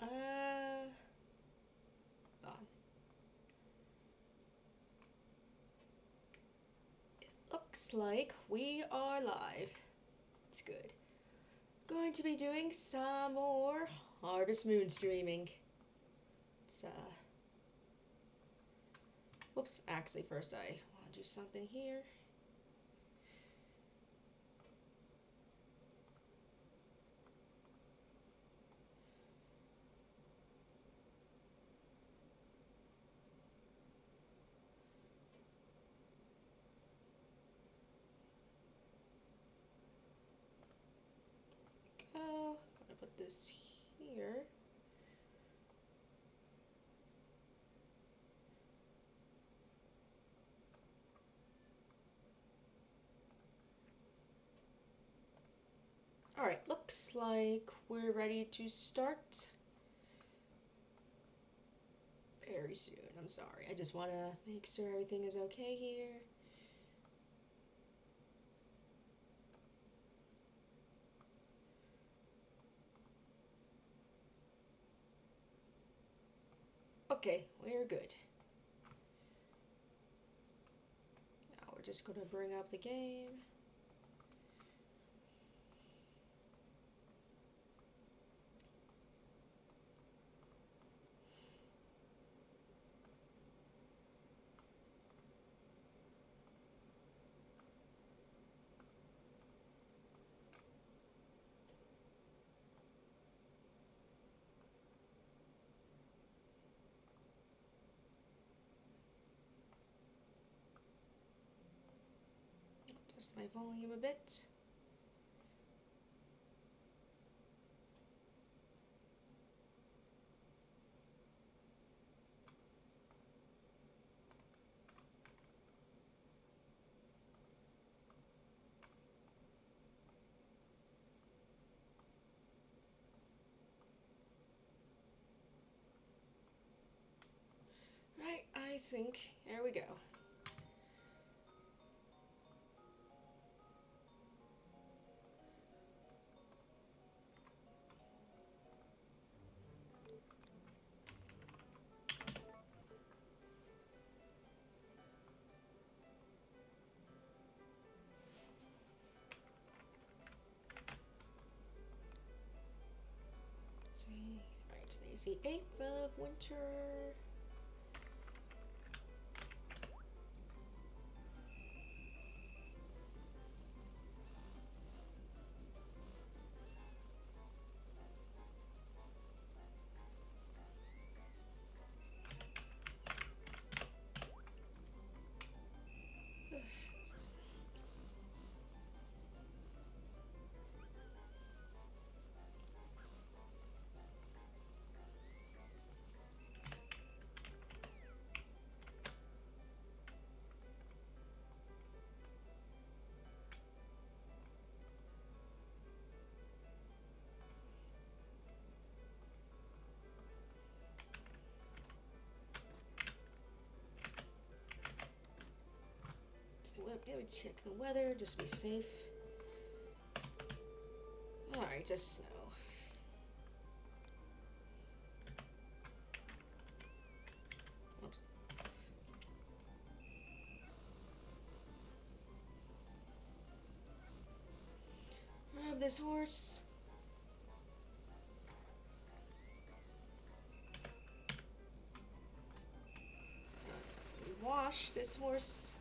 Alright, on. Looks like we are live. It's good. Going to be doing some more Harvest Moon streaming. It's, whoops, actually first I want to do something here. I'm gonna put this here. Alright, looks like we're ready to start very soon. I'm sorry, I just want to make sure everything is okay here. Okay, we're good. Now we're just gonna bring up the game. Adjust my volume a bit. Right, I think, there we go. See, right, today's the 8th of winter. Let me check the weather just to be safe. Alright, just snow. Oops. Grab this horse. Wash this horse.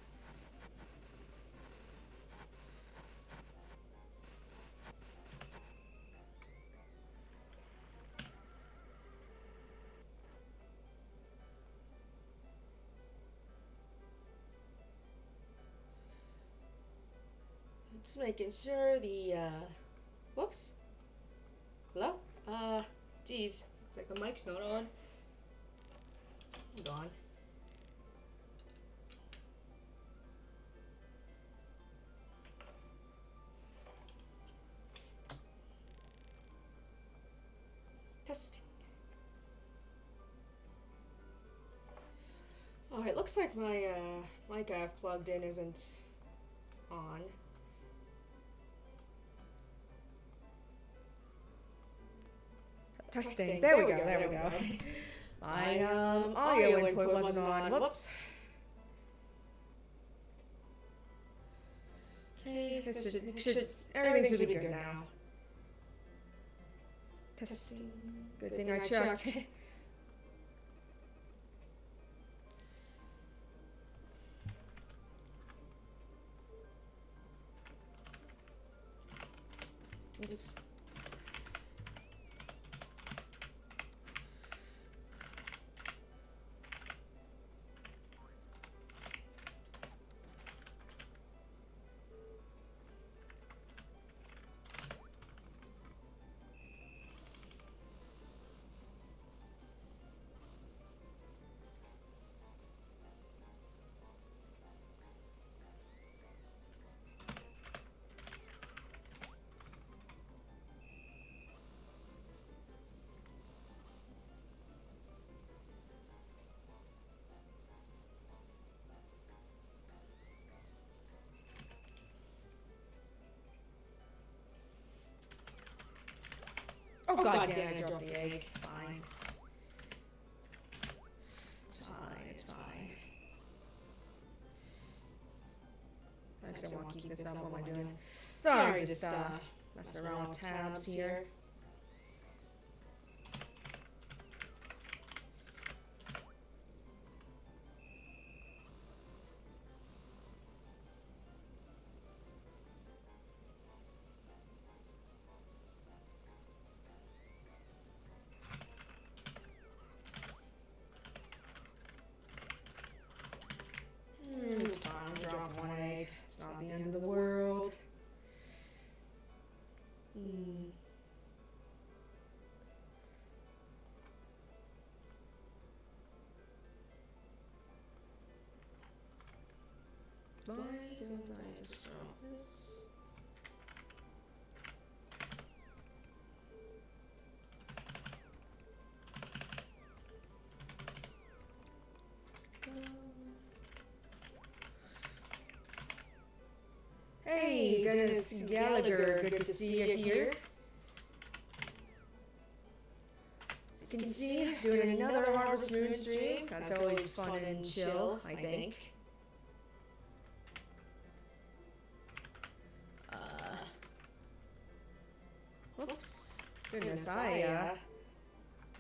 Just making sure the, whoops. Hello? Geez. It's like the mic's not on. Hold on. Testing. Alright, looks like my, mic I've plugged in isn't on. Testing. There we go. There we go. My audio input wasn't on. Whoops. Okay, everything should be good now. Testing. Good thing I checked. Oops. Oh, God damn it, I dropped the egg. It's fine. It's fine, it's fine. Actually, I want to keep this up. What am I doing? Sorry, just messing around with tabs here. It's fine, I dropped one egg. It's not the end of the world. Why don't I just drop this? Hey, Dennis Gallagher, good to see you here. As you can see, doing another Harvest Moon stream. That's always fun and chill, I think. Whoops. Goodness,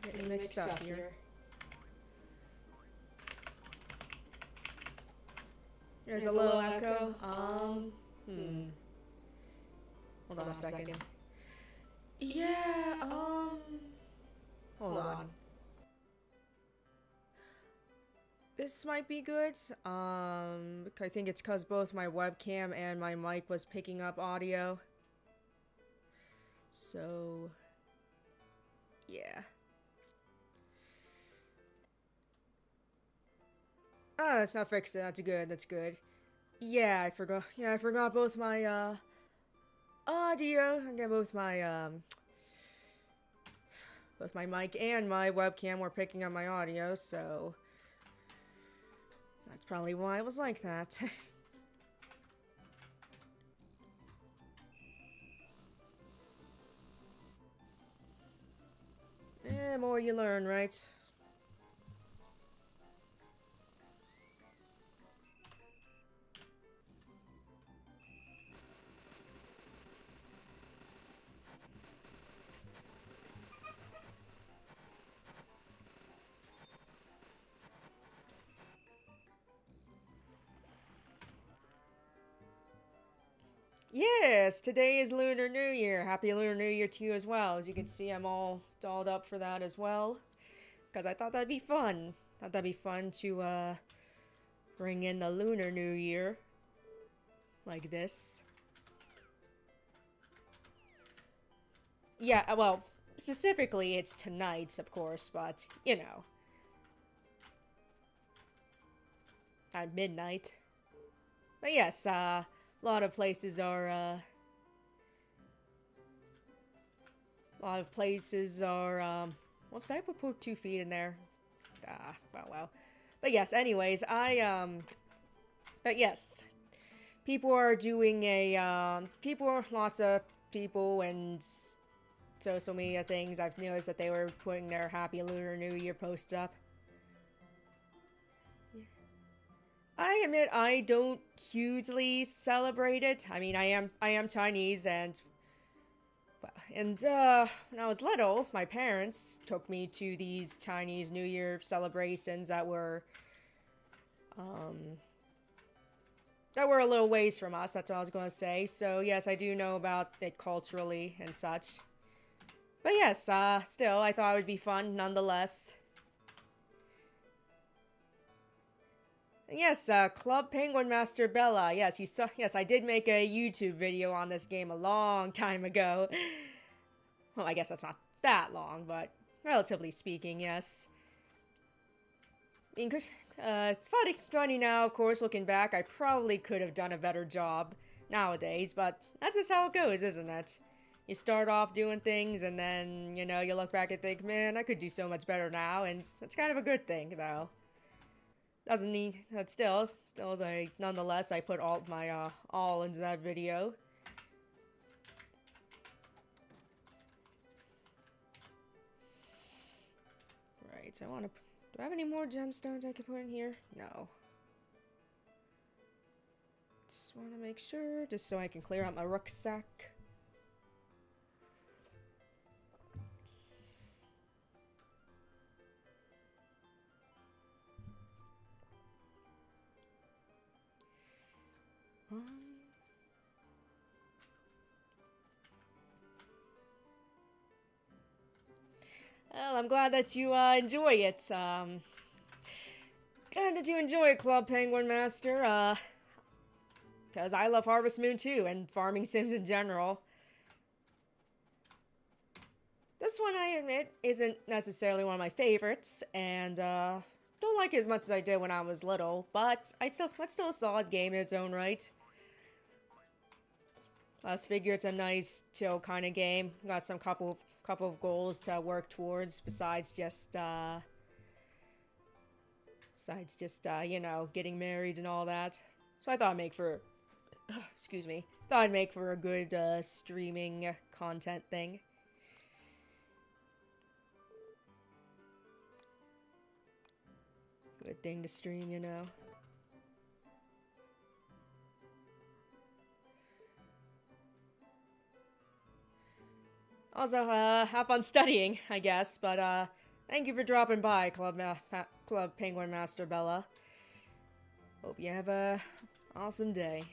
getting mixed up here. There's a low echo. Hold on a second. Yeah, hold on. This might be good. I think it's because both my webcam and my mic was picking up audio. So, yeah. Ah, I fixed it. That's good. That's good. Yeah, I forgot. Yeah, I forgot both my audio. I got both my mic and my webcam were picking up my audio, so that's probably why it was like that. More you learn, right? Yes, today is Lunar New Year. Happy Lunar New Year to you as well. As you can see, I'm all dolled up for that as well. Because I thought that'd be fun. Thought that'd be fun to, bring in the Lunar New Year. Like this. Yeah, well, specifically it's tonight, of course, but, you know. At midnight. But yes, a lot of places are, a lot of places are, whoops, I put 2 feet in there. Well. But yes, anyways, but yes. People are doing lots of people and social media things, I've noticed that they were putting their Happy Lunar New Year posts up. I admit I don't hugely celebrate it. I mean, I am Chinese, and when I was little, my parents took me to these Chinese New Year celebrations um, that were a little ways from us. That's what I was going to say. So yes, I do know about it culturally and such. But yes, still, I thought it would be fun nonetheless. Yes, Club Penguin Master Bella. Yes, you saw. Yes, I did make a YouTube video on this game a long time ago. Well, I guess that's not that long, but relatively speaking, yes. I mean, it's funny now, of course, looking back. I probably could have done a better job nowadays, but that's just how it goes, isn't it? You start off doing things, and then, you know, you look back and think, man, I could do so much better now, and that's kind of a good thing, though. Doesn't need, but still, nonetheless, I put all my, all into that video. Right, so I want to, do I have any more gemstones I can put in here? No. Just want to make sure, just so I can clear out my rucksack. Well, I'm glad that you enjoy it. Glad that you enjoy Club Penguin Master. Because I love Harvest Moon too, and farming sims in general. This one, I admit, isn't necessarily one of my favorites, and don't like it as much as I did when I was little, but it's still a solid game in its own right. Plus, figure it's a nice, chill kind of game. Got some couple of goals to work towards besides just you know, getting married and all that. So I thought I'd make for excuse me. Thought I'd make for a good streaming content thing. Good thing to stream, you know. Also, have fun studying, I guess, but, thank you for dropping by, Club Penguin Master Bella. Hope you have a awesome day.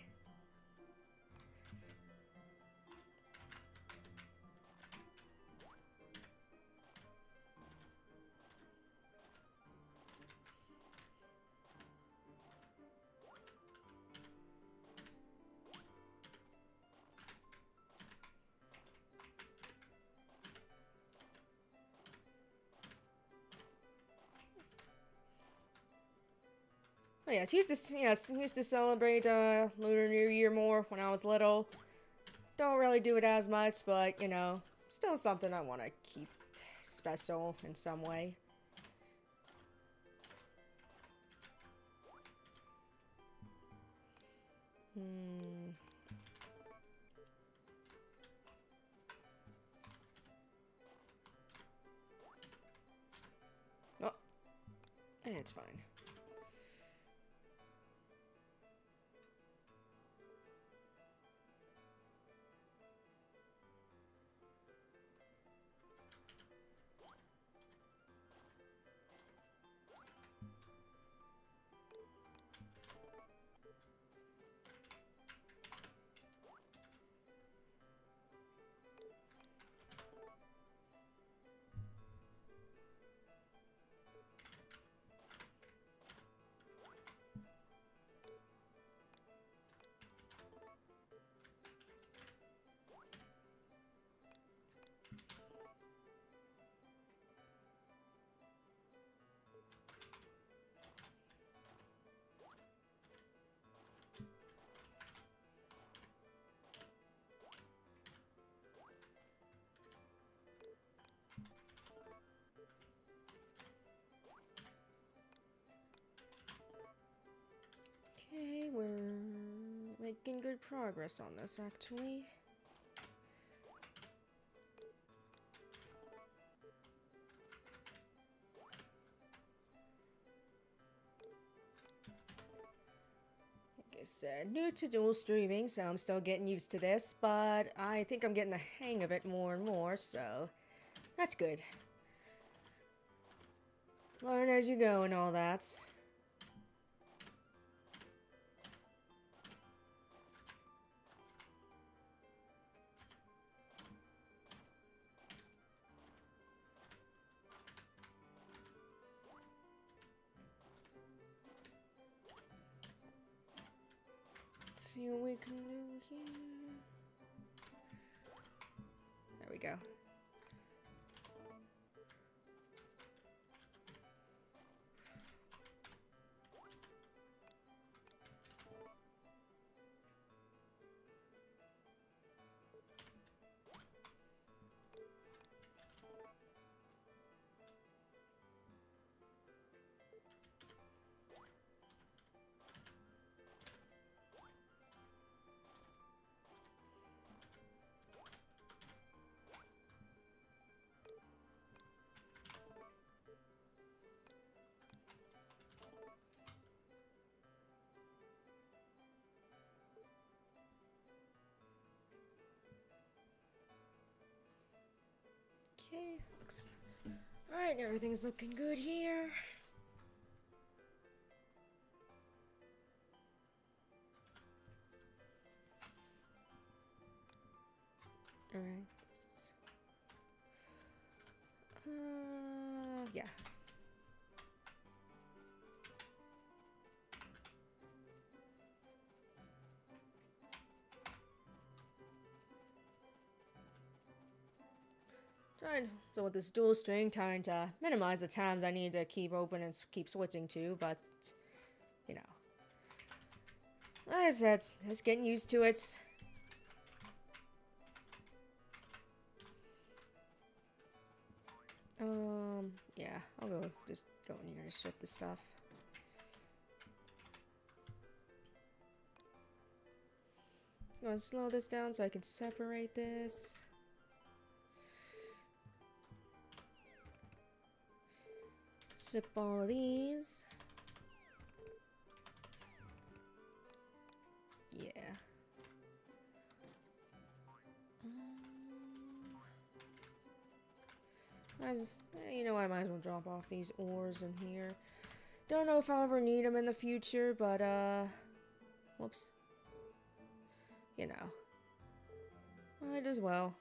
Oh yes, used to celebrate Lunar New Year more when I was little. Don't really do it as much, but you know, still something I want to keep special in some way. Oh, it's fine. Okay, we're making good progress on this, actually. said, new to dual streaming, so I'm still getting used to this, but I think I'm getting the hang of it more and more, so that's good. Learn as you go and all that. See what we can do here. There we go. Okay, looks alright, everything's looking good here. Alright. Yeah. So with this dual string, trying to minimize the tabs I need to keep open and keep switching to, but, you know. Like I said, just getting used to it. Yeah, I'll just go in here to ship the stuff. I'm gonna slow this down so I can separate this. Ship all of these. Yeah. You know, I might as well drop off these ores in here. Don't know if I'll ever need them in the future, but, whoops. You know. Might as well.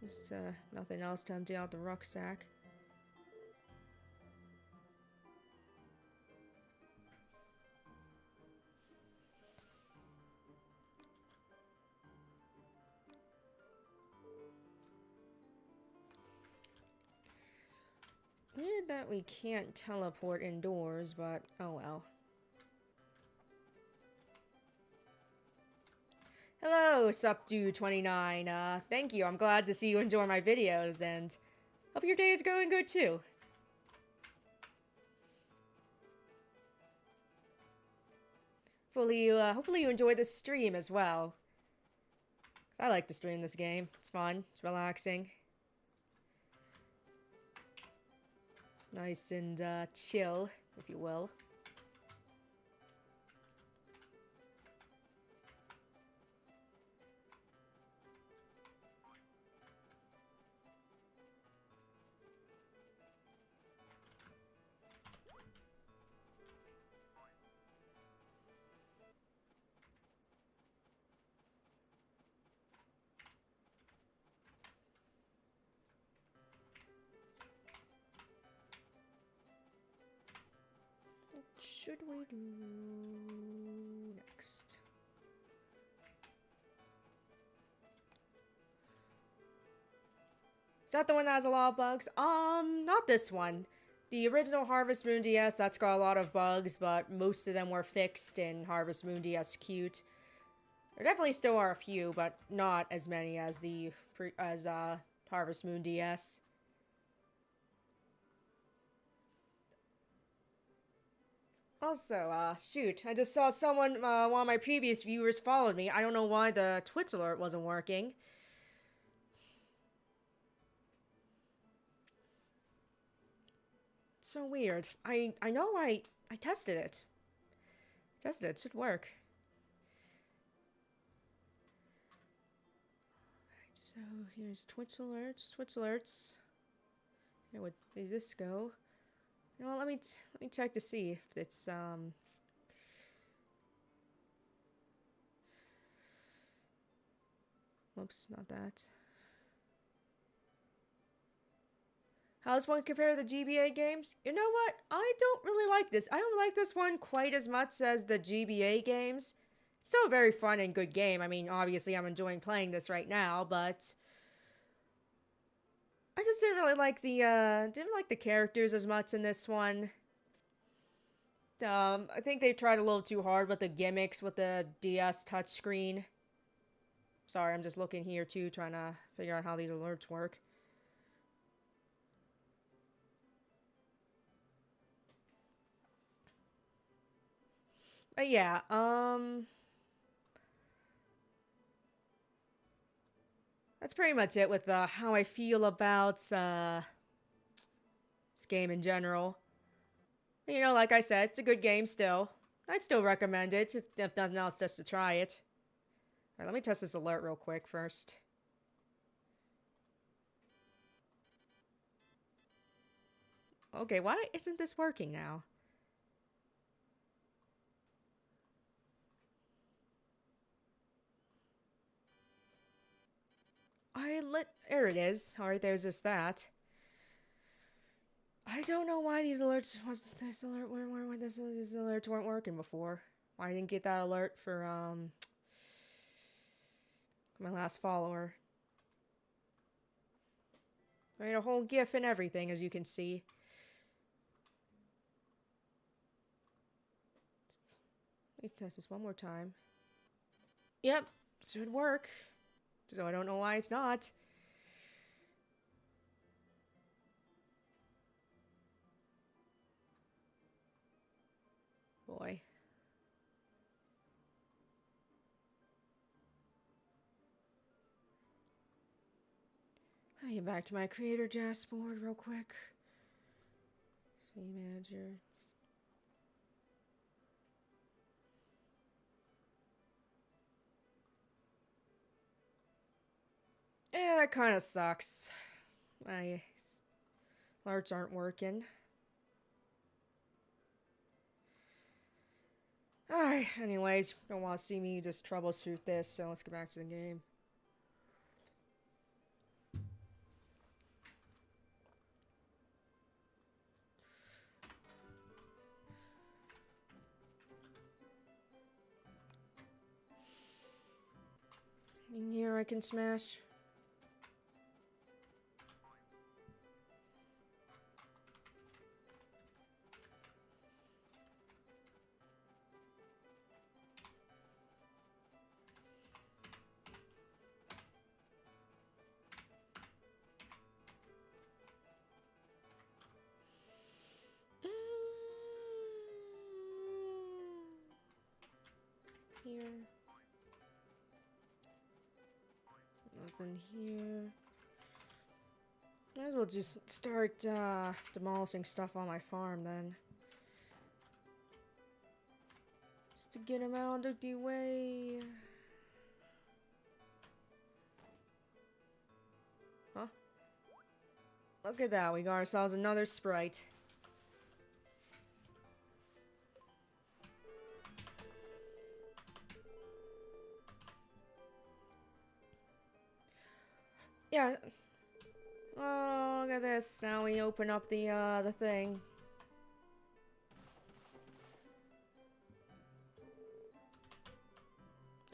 Just, nothing else to empty out the rucksack. Weird that we can't teleport indoors, but oh well. Hello, Subdu29. Thank you. I'm glad to see you enjoy my videos, and hope your day is going good too. Hopefully you enjoy this stream as well. 'Cause I like to stream this game. It's fun. It's relaxing. Nice and chill, if you will. What should we do next? Is that the one that has a lot of bugs? Not this one. The original Harvest Moon DS, that's got a lot of bugs, but most of them were fixed in Harvest Moon DS Cute. There definitely still are a few, but not as many as Harvest Moon DS. Also, shoot, I just saw someone, one of my previous viewers followed me. I don't know why the Twitch alert wasn't working. So weird. I know I tested it. It should work. So here's Twitch alerts. Twitch alerts. Where would this go? You know what, let me check to see if it's whoops, not that. How does one compare to the GBA games? You know what? I don't really like this. I don't like this one quite as much as the GBA games. It's still a very fun and good game. I mean, obviously I'm enjoying playing this right now, but I just didn't really like the characters as much in this one. I think they tried a little too hard with the gimmicks with the DS touchscreen. Sorry, I'm just looking here too, trying to figure out how these alerts work. But yeah, that's pretty much it with how I feel about this game in general. You know, like I said, it's a good game still. I'd still recommend it, if nothing else, just to try it. Alright, let me test this alert real quick first. Okay, why isn't this working now? There it is. Alright, there's just that. I don't know why these alerts these alerts weren't working before. Why I didn't get that alert for my last follower. I made a whole GIF and everything, as you can see. Let me test this one more time. Yep, should work. So I don't know why it's not. Boy. I'll get back to my creator dashboard real quick. See manager. Yeah, that kind of sucks. My alerts aren't working. Alright, anyways, don't want to see me just troubleshoot this, so let's get back to the game. In here I can smash. Here. Nothing here. Might as well just start demolishing stuff on my farm then. Just to get him out of the way. Huh? Look at that, we got ourselves another sprite. Yeah. Oh, look at this. Now we open up the thing.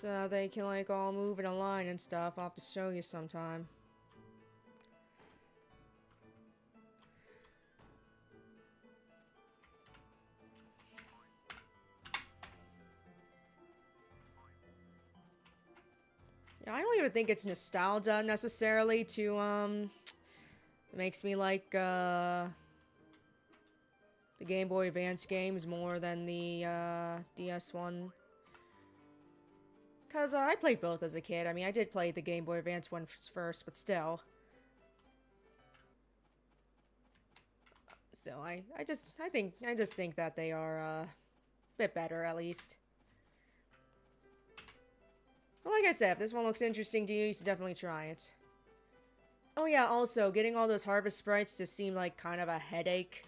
So they can like all move in a line and stuff. I'll have to show you sometime. Yeah, I don't even think it's nostalgia necessarily to it makes me like the Game Boy Advance games more than the DS one. Cause I played both as a kid. I mean, I did play the Game Boy Advance one first, but still. So I just think that they are a bit better at least. Well, like I said, if this one looks interesting to you, you should definitely try it. Oh yeah, also, getting all those harvest sprites just seemed like kind of a headache.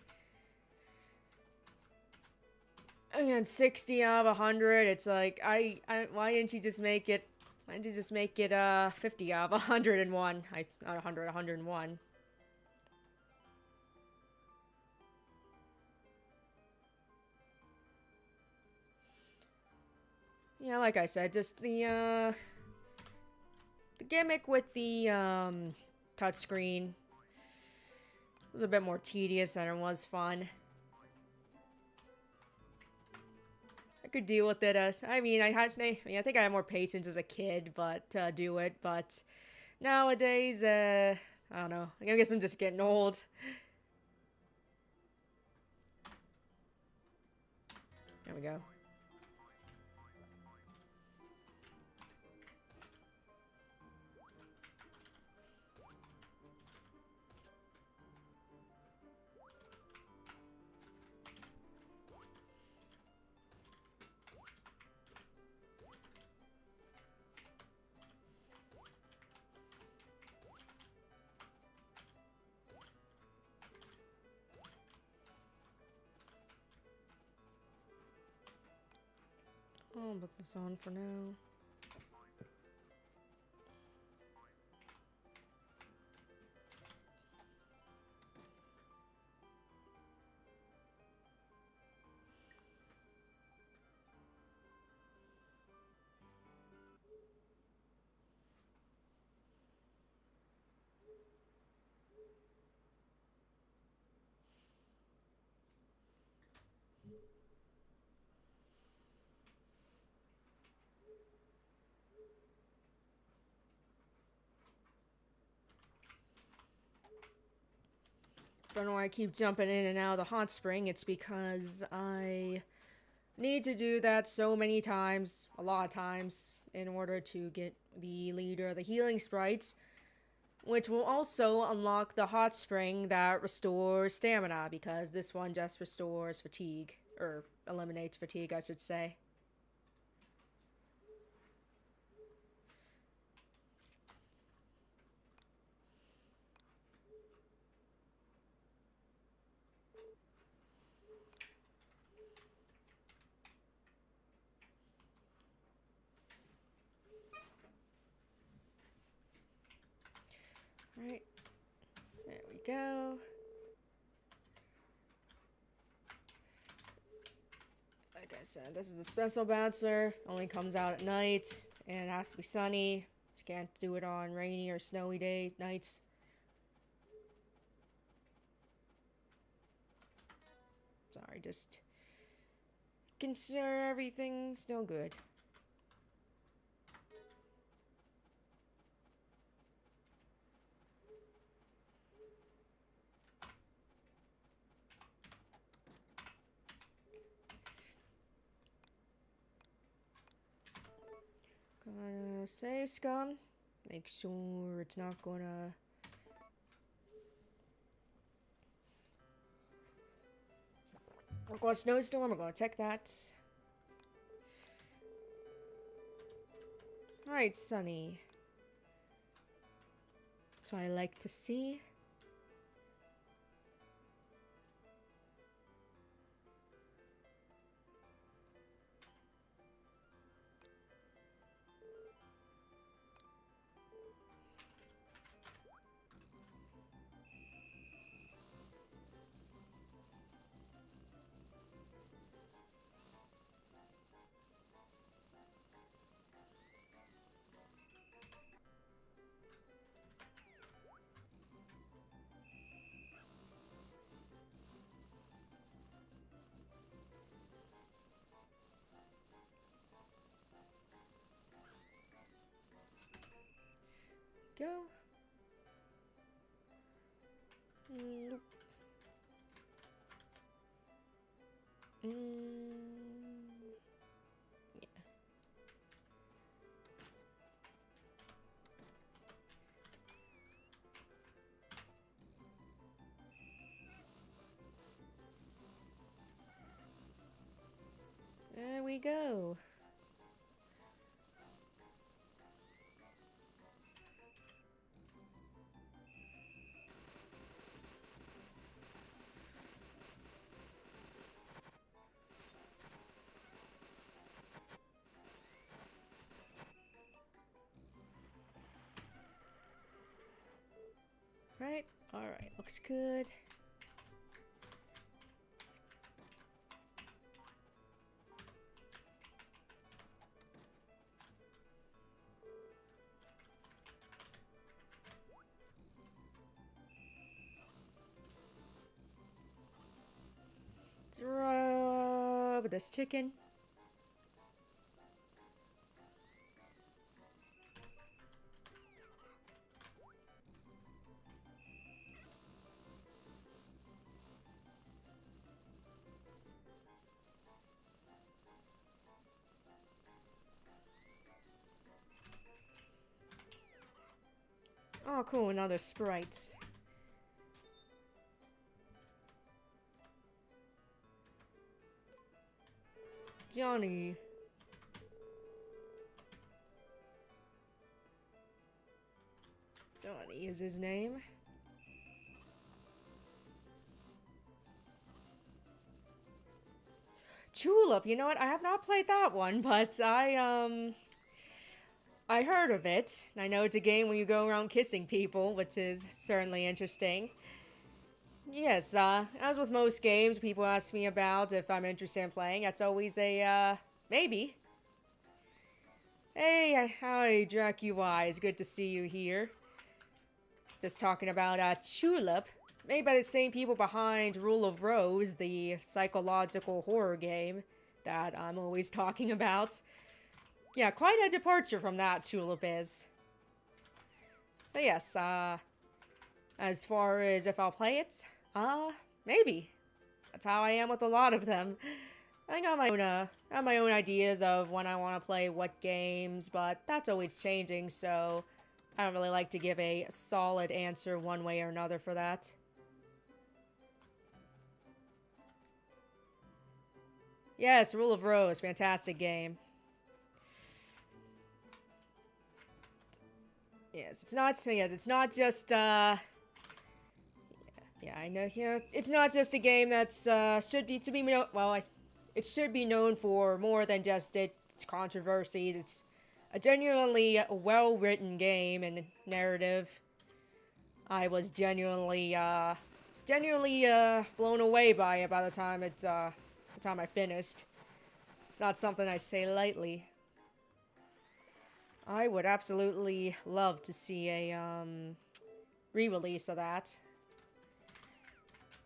And 60 out of 100, it's like, why didn't you just make it, 50 out of 101? 100, 101. Yeah, like I said, just the gimmick with the, touchscreen was a bit more tedious than it was fun. I could deal with it as, I mean, I think I had more patience as a kid, but, do it, but nowadays, I don't know. I guess I'm just getting old. There we go. I'll put this on for now. Don't know why I keep jumping in and out of the hot spring. It's because I need to do that so many times, a lot of times, in order to get the leader of the healing sprites, which will also unlock the hot spring that restores stamina, because this one just restores fatigue, or eliminates fatigue, I should say. Alright, there we go. Like I said, this is a special bouncer, only comes out at night, and it has to be sunny. You can't do it on rainy or snowy days, nights. Sorry, just consider everything still good. Gonna save scum. Make sure it's not gonna. We're going snowstorm. We're gonna check that. Alright, Sunny. That's what I like to see. Go. Nope. Yeah. There we go. Right? Alright, looks good. Rub this chicken. Oh, cool, another sprite. Johnny. Johnny is his name. Julep, you know what? I have not played that one, but I heard of it. I know it's a game where you go around kissing people, which is certainly interesting. Yes, as with most games, people ask me about if I'm interested in playing. That's always a, maybe. Hey, hi, DracuY. It's good to see you here. Just talking about, Julep, made by the same people behind Rule of Rose, the psychological horror game that I'm always talking about. Yeah, quite a departure from that, Julep is. But yes, as far as if I'll play it, maybe. That's how I am with a lot of them. I got my own ideas of when I want to play what games, but that's always changing, so I don't really like to give a solid answer one way or another for that. Yes, Rule of Rose, fantastic game. Yes, it's not just, yeah, I know, yeah, it's not just a game that's, it should be known for more than just its controversies. It's a genuinely well-written game and narrative. I was genuinely blown away by it by the time I finished. It's not something I say lightly. I would absolutely love to see a, re-release of that.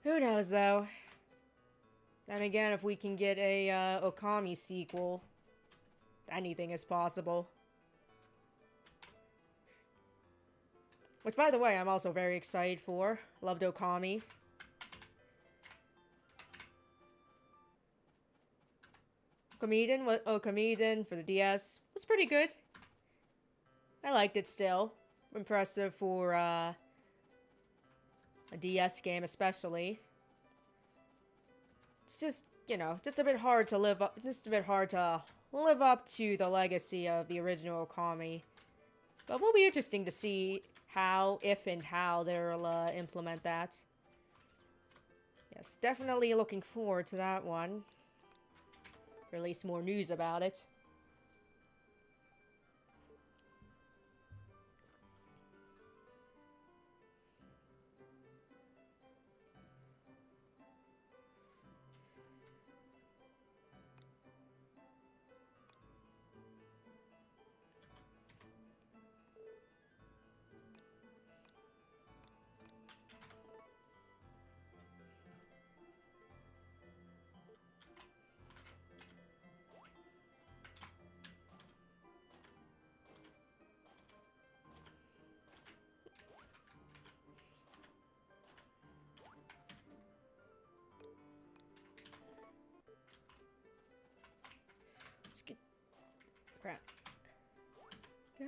Who knows, though? Then again, if we can get a, Okami sequel, anything is possible. Which, by the way, I'm also very excited for. Loved Okami. Comedian for the DS was pretty good. I liked it still. Impressive for, a DS game especially. It's just, you know, just a bit hard to live up to the legacy of the original Okami. But it will be interesting to see how, if and how they'll implement that. Yes, definitely looking forward to that one. Release more news about it. Let's get... crap. Go.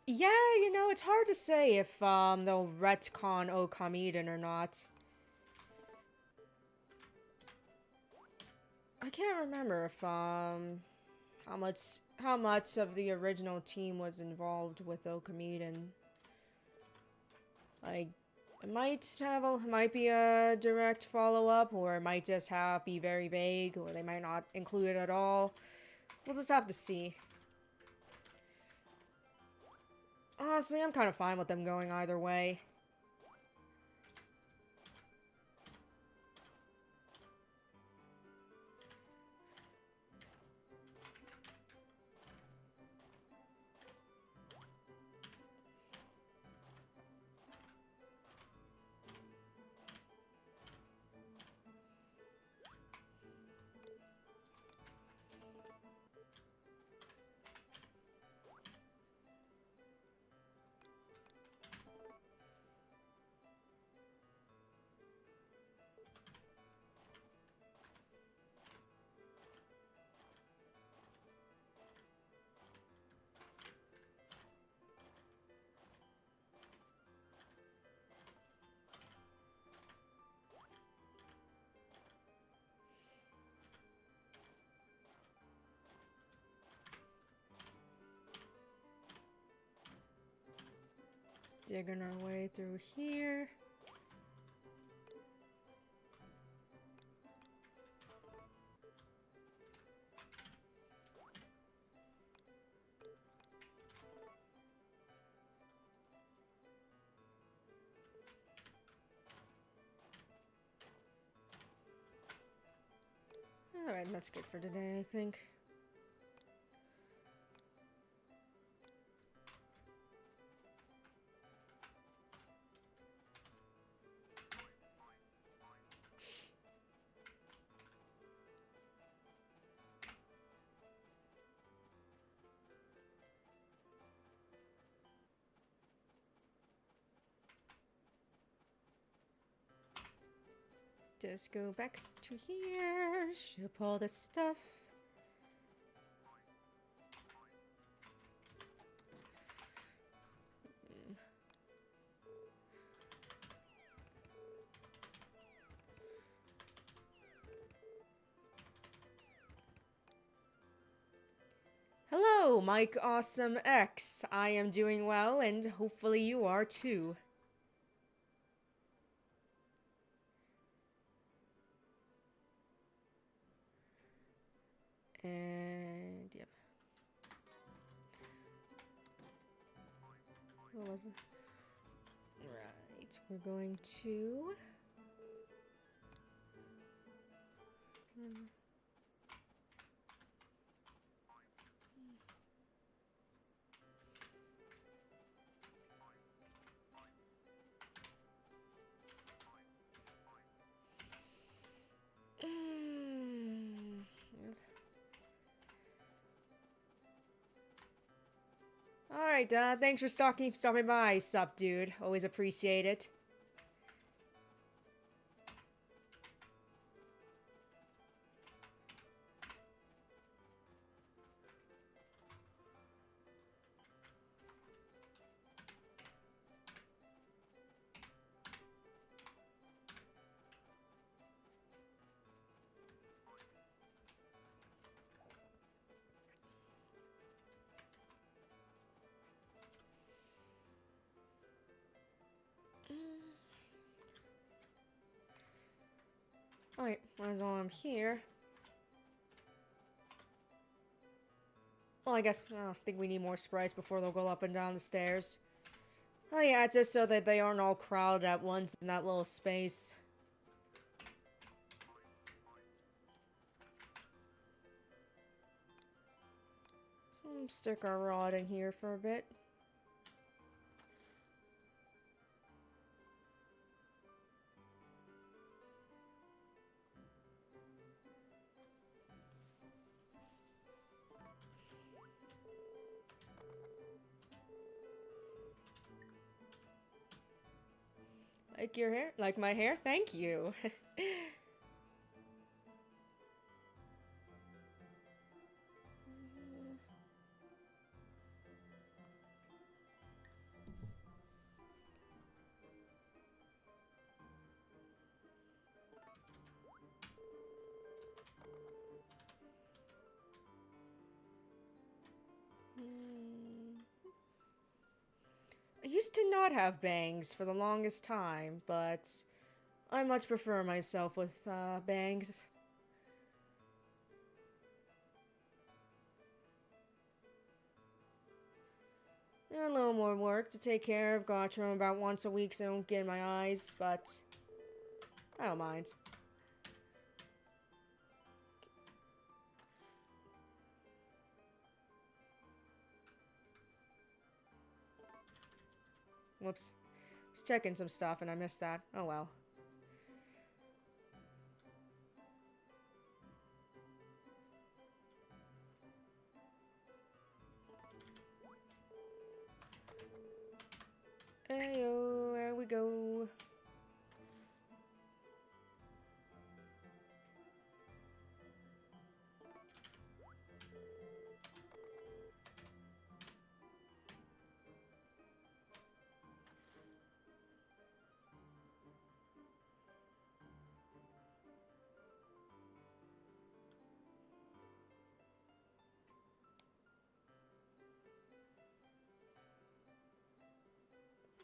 Yeah, you know, it's hard to say if, they'll retcon Okamiden or not. I can't remember if, how much of the original team was involved with Okamiden. Like, it might be a direct follow-up, or it might just be very vague, or they might not include it at all. We'll just have to see. Honestly, I'm kind of fine with them going either way. Digging our way through here. Alright, that's good for today, I think. Just go back to here, ship all the stuff. Hello, Mike Awesome X. I am doing well, and hopefully you are too. And yep. What was it? Right, we're going to. Alright, thanks for stopping by, sup, dude. Always appreciate it. Alright, might as well I'm here. Well, I guess, I think we need more sprites before they'll go up and down the stairs. Oh yeah, it's just so that they aren't all crowded at once in that little space. Stick our rod in here for a bit. Like your hair? Like my hair? Thank you. used to not have bangs for the longest time, but I much prefer myself with bangs. A little more work to take care of. Got to them about once a week so I don't get in my eyes, but I don't mind. Whoops. I was checking some stuff and I missed that. Oh well. Ayo, there we go.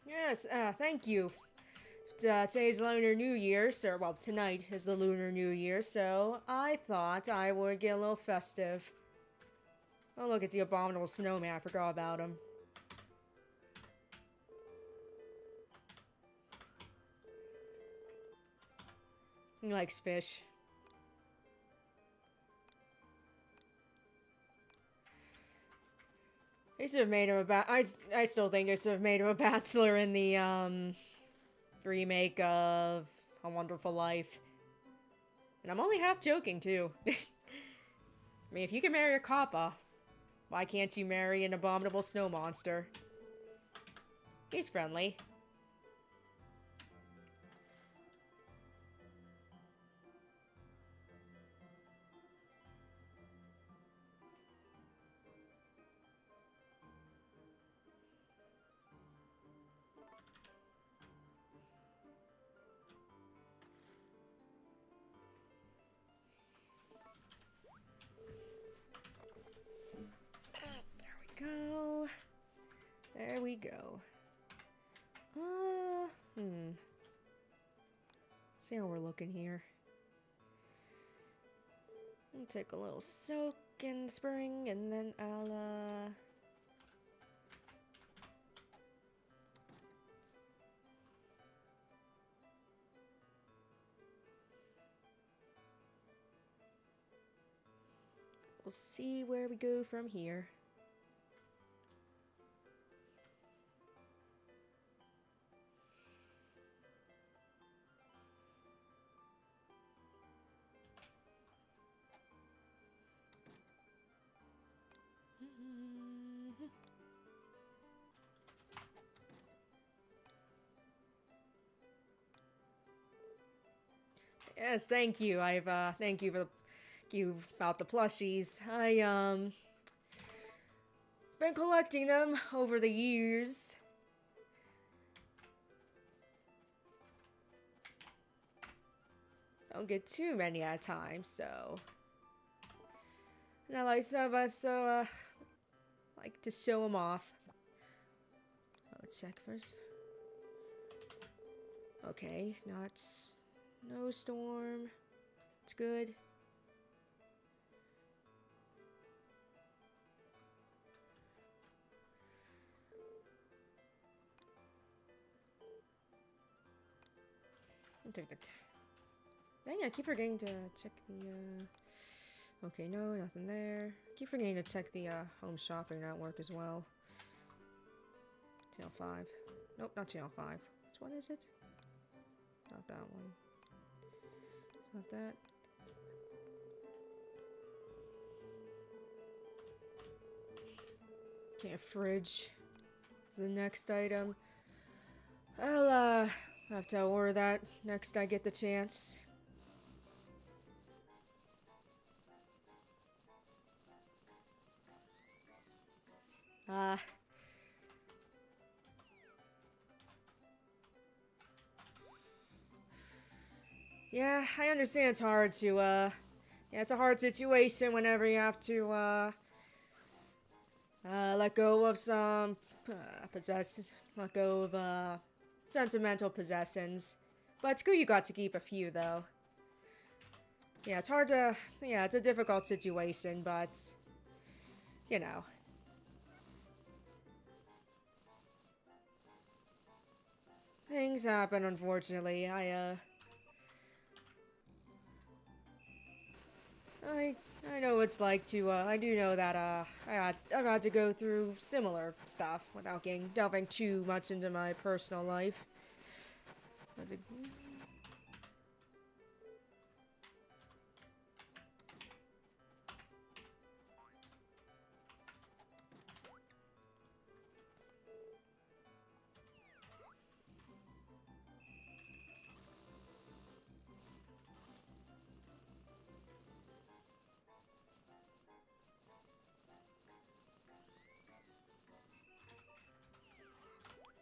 Yes, thank you. Today's Lunar New Year, so, well, tonight is the Lunar New Year, so I thought I would get a little festive. Oh, look, it's the Abominable Snowman. I forgot about him. He likes fish. They should have made him I still think they should have made him a bachelor in the, remake of A Wonderful Life. And I'm only half joking, too. I mean, if you can marry a Kappa, why can't you marry an abominable snow monster? He's friendly. Go. There we go. See how we're looking here. I'll take a little soak in the spring, and then I'll, we'll see where we go from here. Yes, thank you. Thank you about the plushies. Been collecting them over the years. Don't get too many at a time, so. And I like some of us, so, like to show them off. Let's check first. Okay, not no storm. It's good. I'll take the. Dang, I keep forgetting to check the. Okay, no, nothing there. Keep forgetting to check the home shopping network as well. Channel 5. Nope, not Channel 5. Which one is it? Not that one. It's not that. Okay, fridge. It's the next item. I'll have to order that next I get the chance. Yeah, I understand it's hard to, yeah, it's a hard situation whenever you have to, let go of some let go of, sentimental possessions. But it's good you got to keep a few, though. Yeah, it's hard to... Yeah, it's a difficult situation, but... You know. Things happen, unfortunately. I know what it's like to, I do know that, I've had to go through similar stuff without delving too much into my personal life.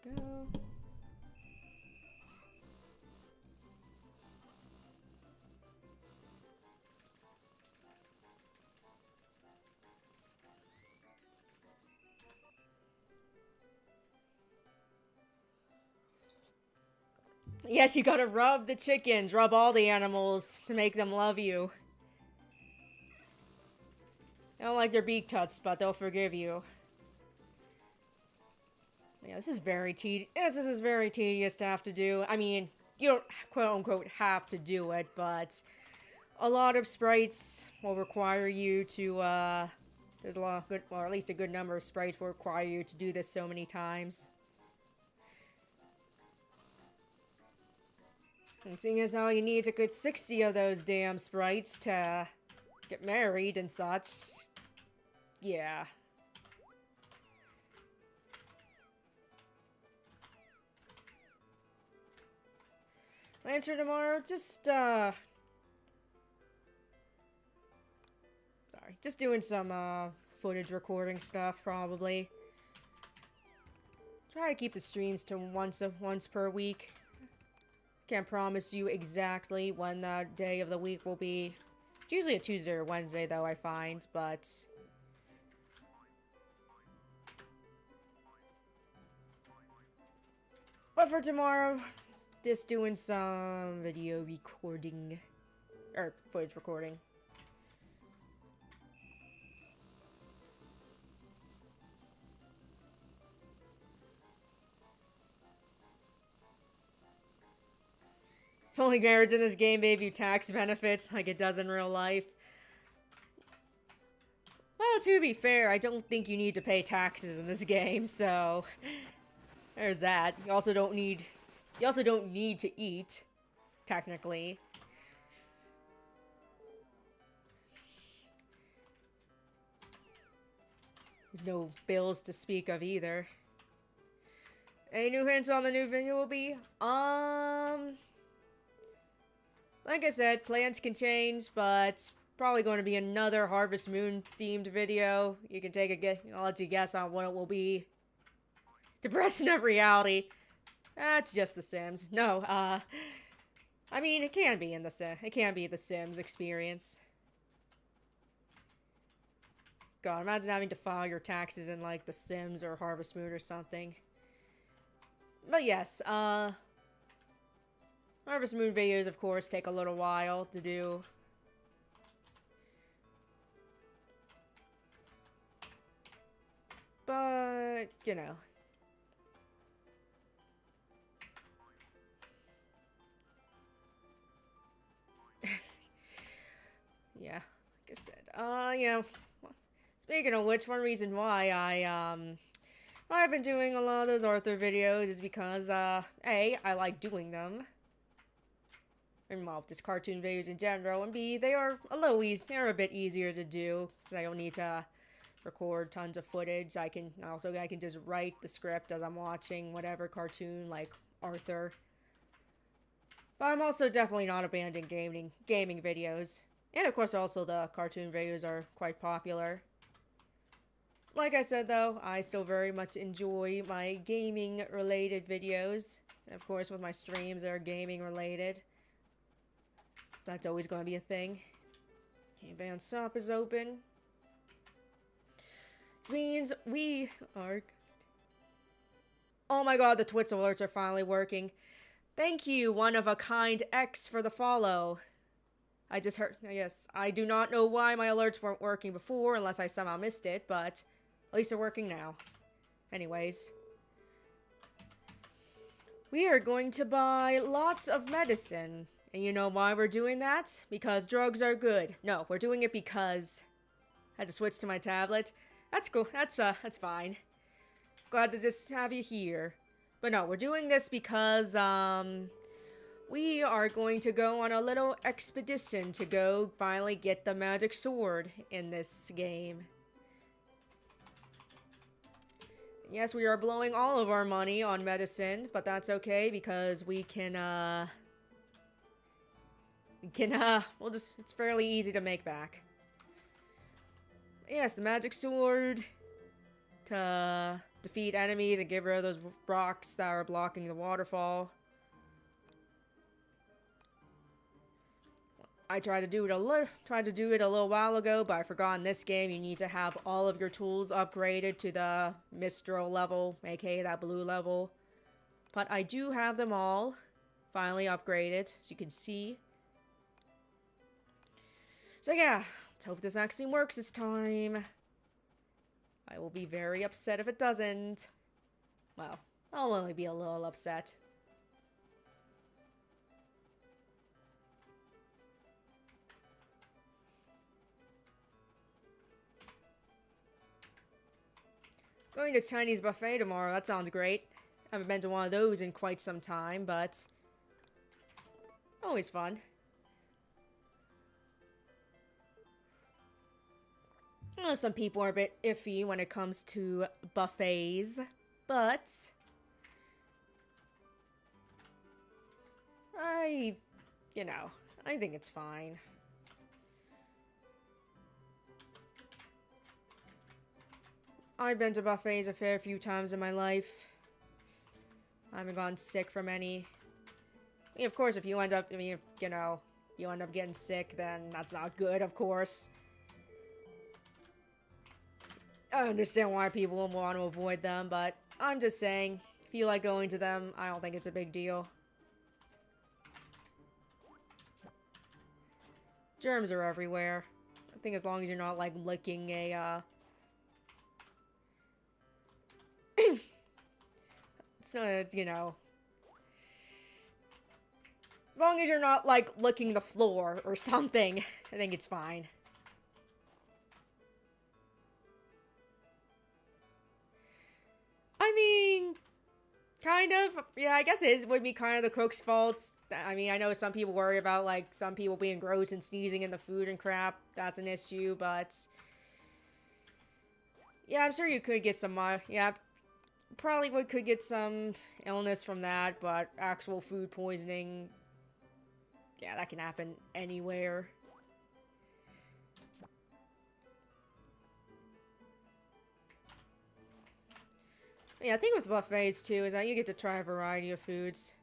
Go. Yes, you gotta rub the chickens, rub all the animals to make them love you. They don't like their beak touched, but they'll forgive you. Yeah, this is very tedious to have to do. I mean, you don't quote-unquote have to do it, but a lot of sprites will require you to, there's a lot of good, or at least a good number of sprites will require you to do this so many times. And seeing as how you need a good 60 of those damn sprites to get married and such, yeah. Answer tomorrow, sorry, just doing some, footage recording stuff, probably. Try to keep the streams to once per week. Can't promise you exactly when that day of the week will be. It's usually a Tuesday or Wednesday, though, I find, but... But for tomorrow, just doing some video recording. Or footage recording. If only marriage in this game gave you tax benefits like it does in real life. Well, to be fair, I don't think you need to pay taxes in this game, so... There's that. You also don't need to eat, technically. There's no bills to speak of either. Any new hints on the new video will be? Like I said, plans can change, but probably going to be another Harvest Moon themed video. You can take a guess. I'll let you guess on what it will be. Depressing of reality. That's just The Sims. No, I mean, it can be the Sims experience. God, imagine having to file your taxes in, like, The Sims or Harvest Moon or something. But yes, Harvest Moon videos, of course, take a little while to do. But, you know. Yeah, like I said, you know, speaking of which, one reason why I've been doing a lot of those Arthur videos is because, A, I like doing them. And, well, just cartoon videos in general, and B, they're a bit easier to do, so I don't need to record tons of footage. I can just write the script as I'm watching whatever cartoon, like Arthur. But I'm also definitely not abandoning gaming videos. And of course, also the cartoon videos are quite popular. Like I said, though, I still very much enjoy my gaming-related videos. And of course, with my streams, they're gaming-related. So that's always going to be a thing. Okay, Van Shop is open. This means we are... Oh my god, the Twitch alerts are finally working. Thank you, one of a kind X, for the follow. I just heard. Yes, I do not know why my alerts weren't working before, unless I somehow missed it, but at least they're working now. Anyways. We are going to buy lots of medicine. And you know why we're doing that? Because drugs are good. No, we're doing it because I had to switch to my tablet. That's cool. That's fine. Glad to just have you here. But no, we're doing this because, we are going to go on a little expedition to go finally get the magic sword in this game. Yes, we are blowing all of our money on medicine, but that's okay because we can, we'll just, it's fairly easy to make back. Yes, the magic sword to defeat enemies and get rid of those rocks that are blocking the waterfall. I tried to do it a little while ago, but I forgot in this game you need to have all of your tools upgraded to the Mistral level, aka that blue level. But I do have them all finally upgraded, so you can see. So yeah, let's hope this actually works this time. I will be very upset if it doesn't. Well, I'll only be a little upset. Going to Chinese buffet tomorrow, that sounds great. I haven't been to one of those in quite some time, but always fun. I know some people are a bit iffy when it comes to buffets, but I think it's fine. I've been to buffets a fair few times in my life. I haven't gotten sick from any. I mean, of course, if you end up, you end up getting sick, then that's not good, of course. I understand why people will want to avoid them, but I'm just saying, if you like going to them, I don't think it's a big deal. Germs are everywhere. I think as long as you're not, like, licking a, so, as long as you're not, like, licking the floor or something, I think it's fine. I mean, kind of. Yeah, I guess it would be kind of the cook's fault. I mean, I know some people worry about, like, some people being gross and sneezing in the food and crap. That's an issue, but yeah, I'm sure you could get some, yeah, probably could get some illness from that, but actual food poisoning, yeah, that can happen anywhere. Yeah, I think with buffets too is that you get to try a variety of foods.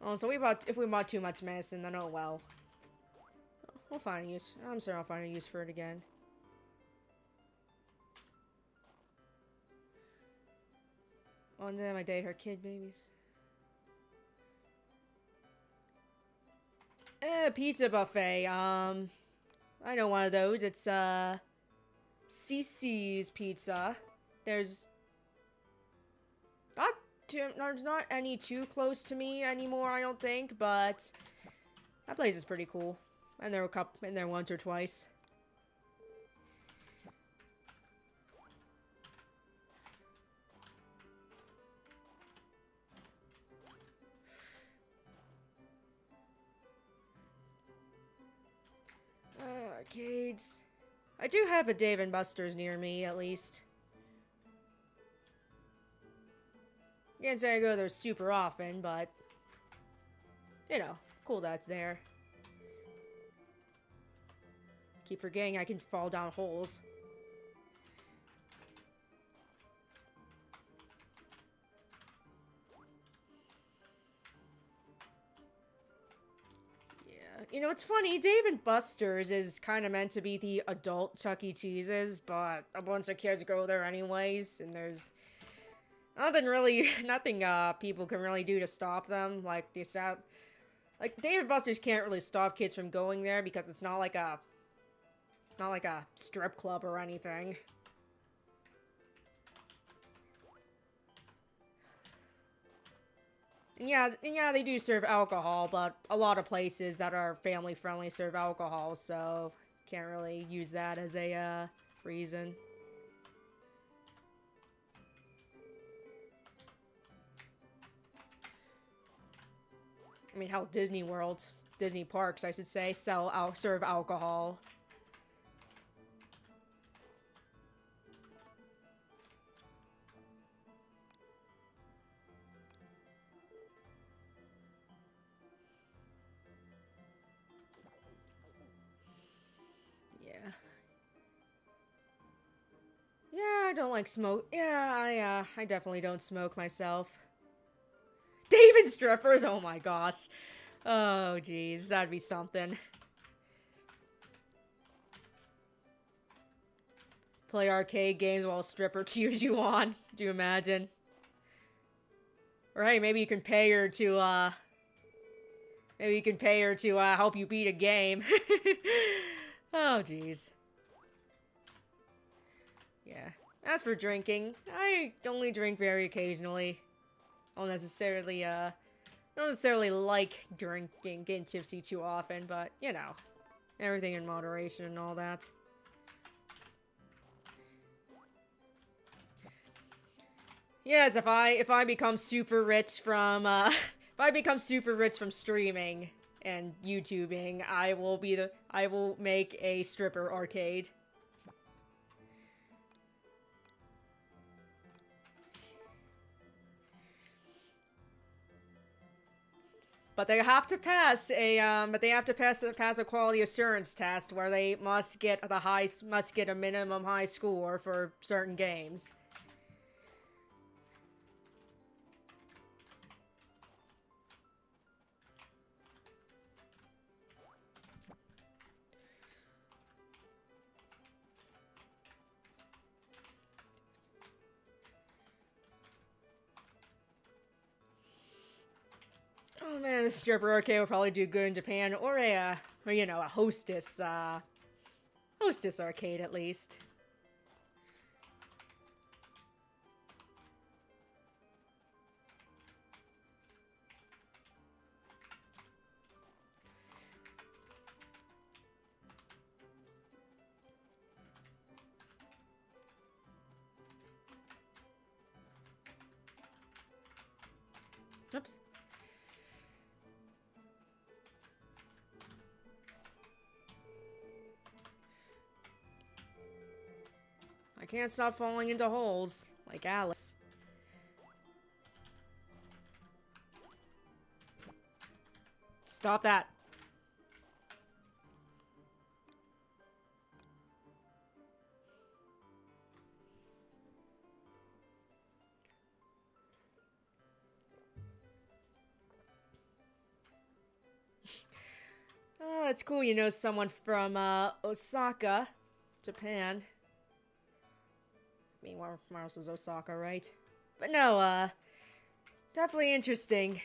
Oh, so if we bought too much medicine, then oh well. We'll find a use. I'm sure I'll find a use for it again. One day I might date her kid babies. Pizza buffet. I know one of those. It's CC's Pizza. There's not any too close to me anymore, I don't think, but that place is pretty cool. And there were in there once or twice. Arcades. I do have a Dave & Buster's near me, at least. Can't say I go there super often, but cool that's there. Keep forgetting I can fall down holes. You know, it's funny, Dave and Buster's is kind of meant to be the adult Chuck E. Cheese's, but a bunch of kids go there anyways, and there's nothing really, nothing people can really do to stop them. Like, Dave and Buster's can't really stop kids from going there because it's not like a strip club or anything. And yeah, they do serve alcohol, but a lot of places that are family friendly serve alcohol, so can't really use that as a reason. I mean, hell, Disney parks, I should say, serve alcohol. Yeah, I don't like smoke. Yeah, I definitely don't smoke myself. David strippers? Oh my gosh. Oh jeez, that'd be something. Play arcade games while a stripper cheers you on. Do you imagine? Or hey, maybe you can pay her to help you beat a game. Oh jeez. Yeah. As for drinking, I only drink very occasionally. I don't necessarily like drinking, getting tipsy too often, but, you know, everything in moderation and all that. Yes, if I become super rich from, if I become super rich from streaming and YouTubing, I will make a stripper arcade. But they have to pass a quality assurance test where they must get a minimum high score for certain games. Oh man, a stripper arcade would probably do good in Japan, or a hostess arcade at least. Oops. I can't stop falling into holes, like Alice. Stop that. Oh, it's cool you know someone from, Osaka, Japan. I mean, where else is Osaka, right? But no, definitely interesting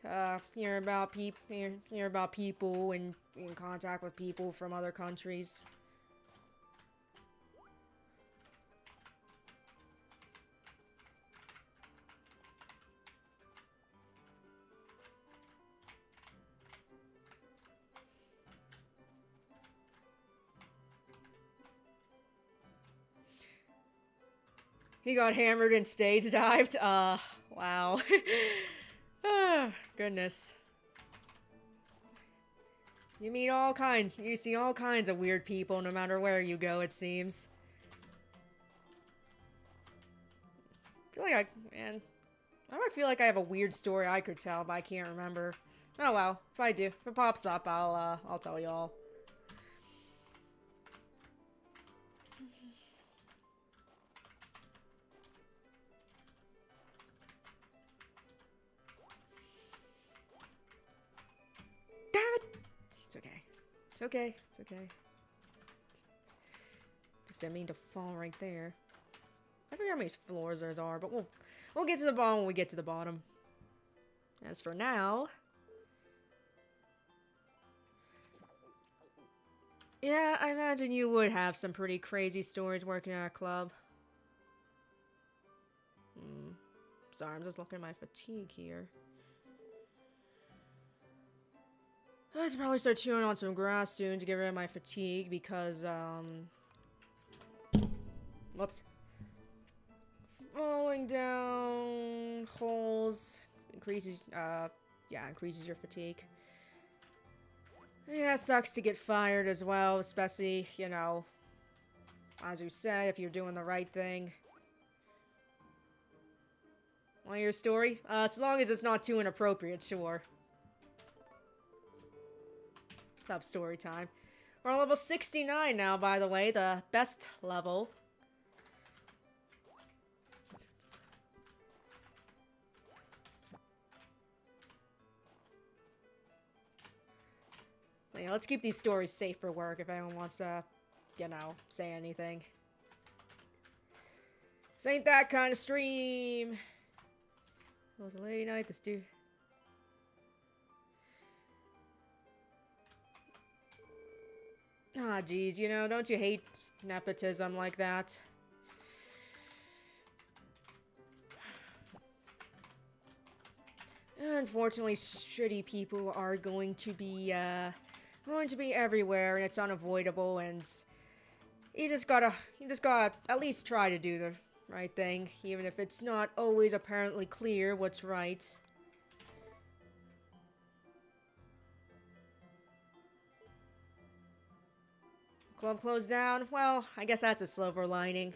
to hear about people and be in contact with people from other countries. He got hammered and stage dived. Wow. Ah, goodness. You see all kinds of weird people no matter where you go, it seems. I feel like I have a weird story I could tell, but I can't remember. Oh well, if I do, if it pops up, I'll tell y'all. Damn it! It's okay. It's okay. It's okay. Just didn't mean to fall right there. I forget how many floors there are, but we'll get to the bottom when we get to the bottom. As for now... Yeah, I imagine you would have some pretty crazy stories working at a club. Sorry, I'm just looking at my fatigue here. I should probably start chewing on some grass soon to get rid of my fatigue because, whoops. Falling down holes increases, increases your fatigue. Yeah, it sucks to get fired as well, especially, you know, as you said, if you're doing the right thing. Want your story? As long as it's not too inappropriate, sure. Let's have story time. We're on level 69 now, by the way, the best level. Yeah, let's keep these stories safe for work if anyone wants to, you know, say anything. This ain't that kind of stream. It was a late night, this dude. Ah, geez, you know, don't you hate nepotism like that? Unfortunately, shitty people are going to be everywhere, and it's unavoidable, and you just gotta at least try to do the right thing, even if it's not always apparently clear what's right. Club closed down? Well, I guess that's a silver lining.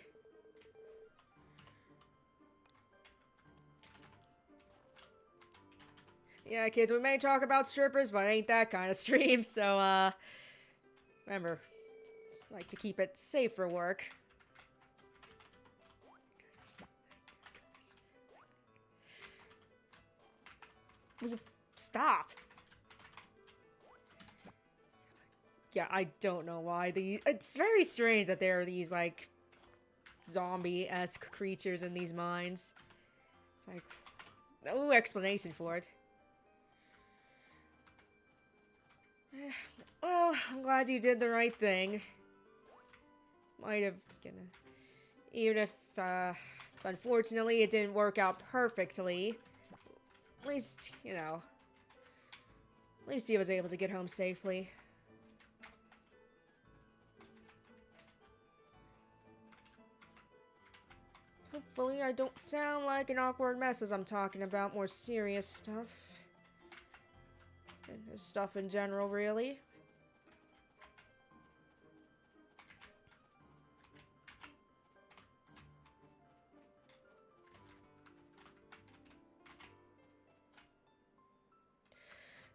Yeah, kids, we may talk about strippers, but it ain't that kind of stream, so, remember, like to keep it safe for work. Will you stop? Yeah, I don't know why it's very strange that there are these, like, zombie-esque creatures in these mines. It's like, no explanation for it. Well, I'm glad you did the right thing. Might have, even if, unfortunately it didn't work out perfectly. At least, you know, at least he was able to get home safely. Hopefully I don't sound like an awkward mess as I'm talking about more serious stuff. And stuff in general, really.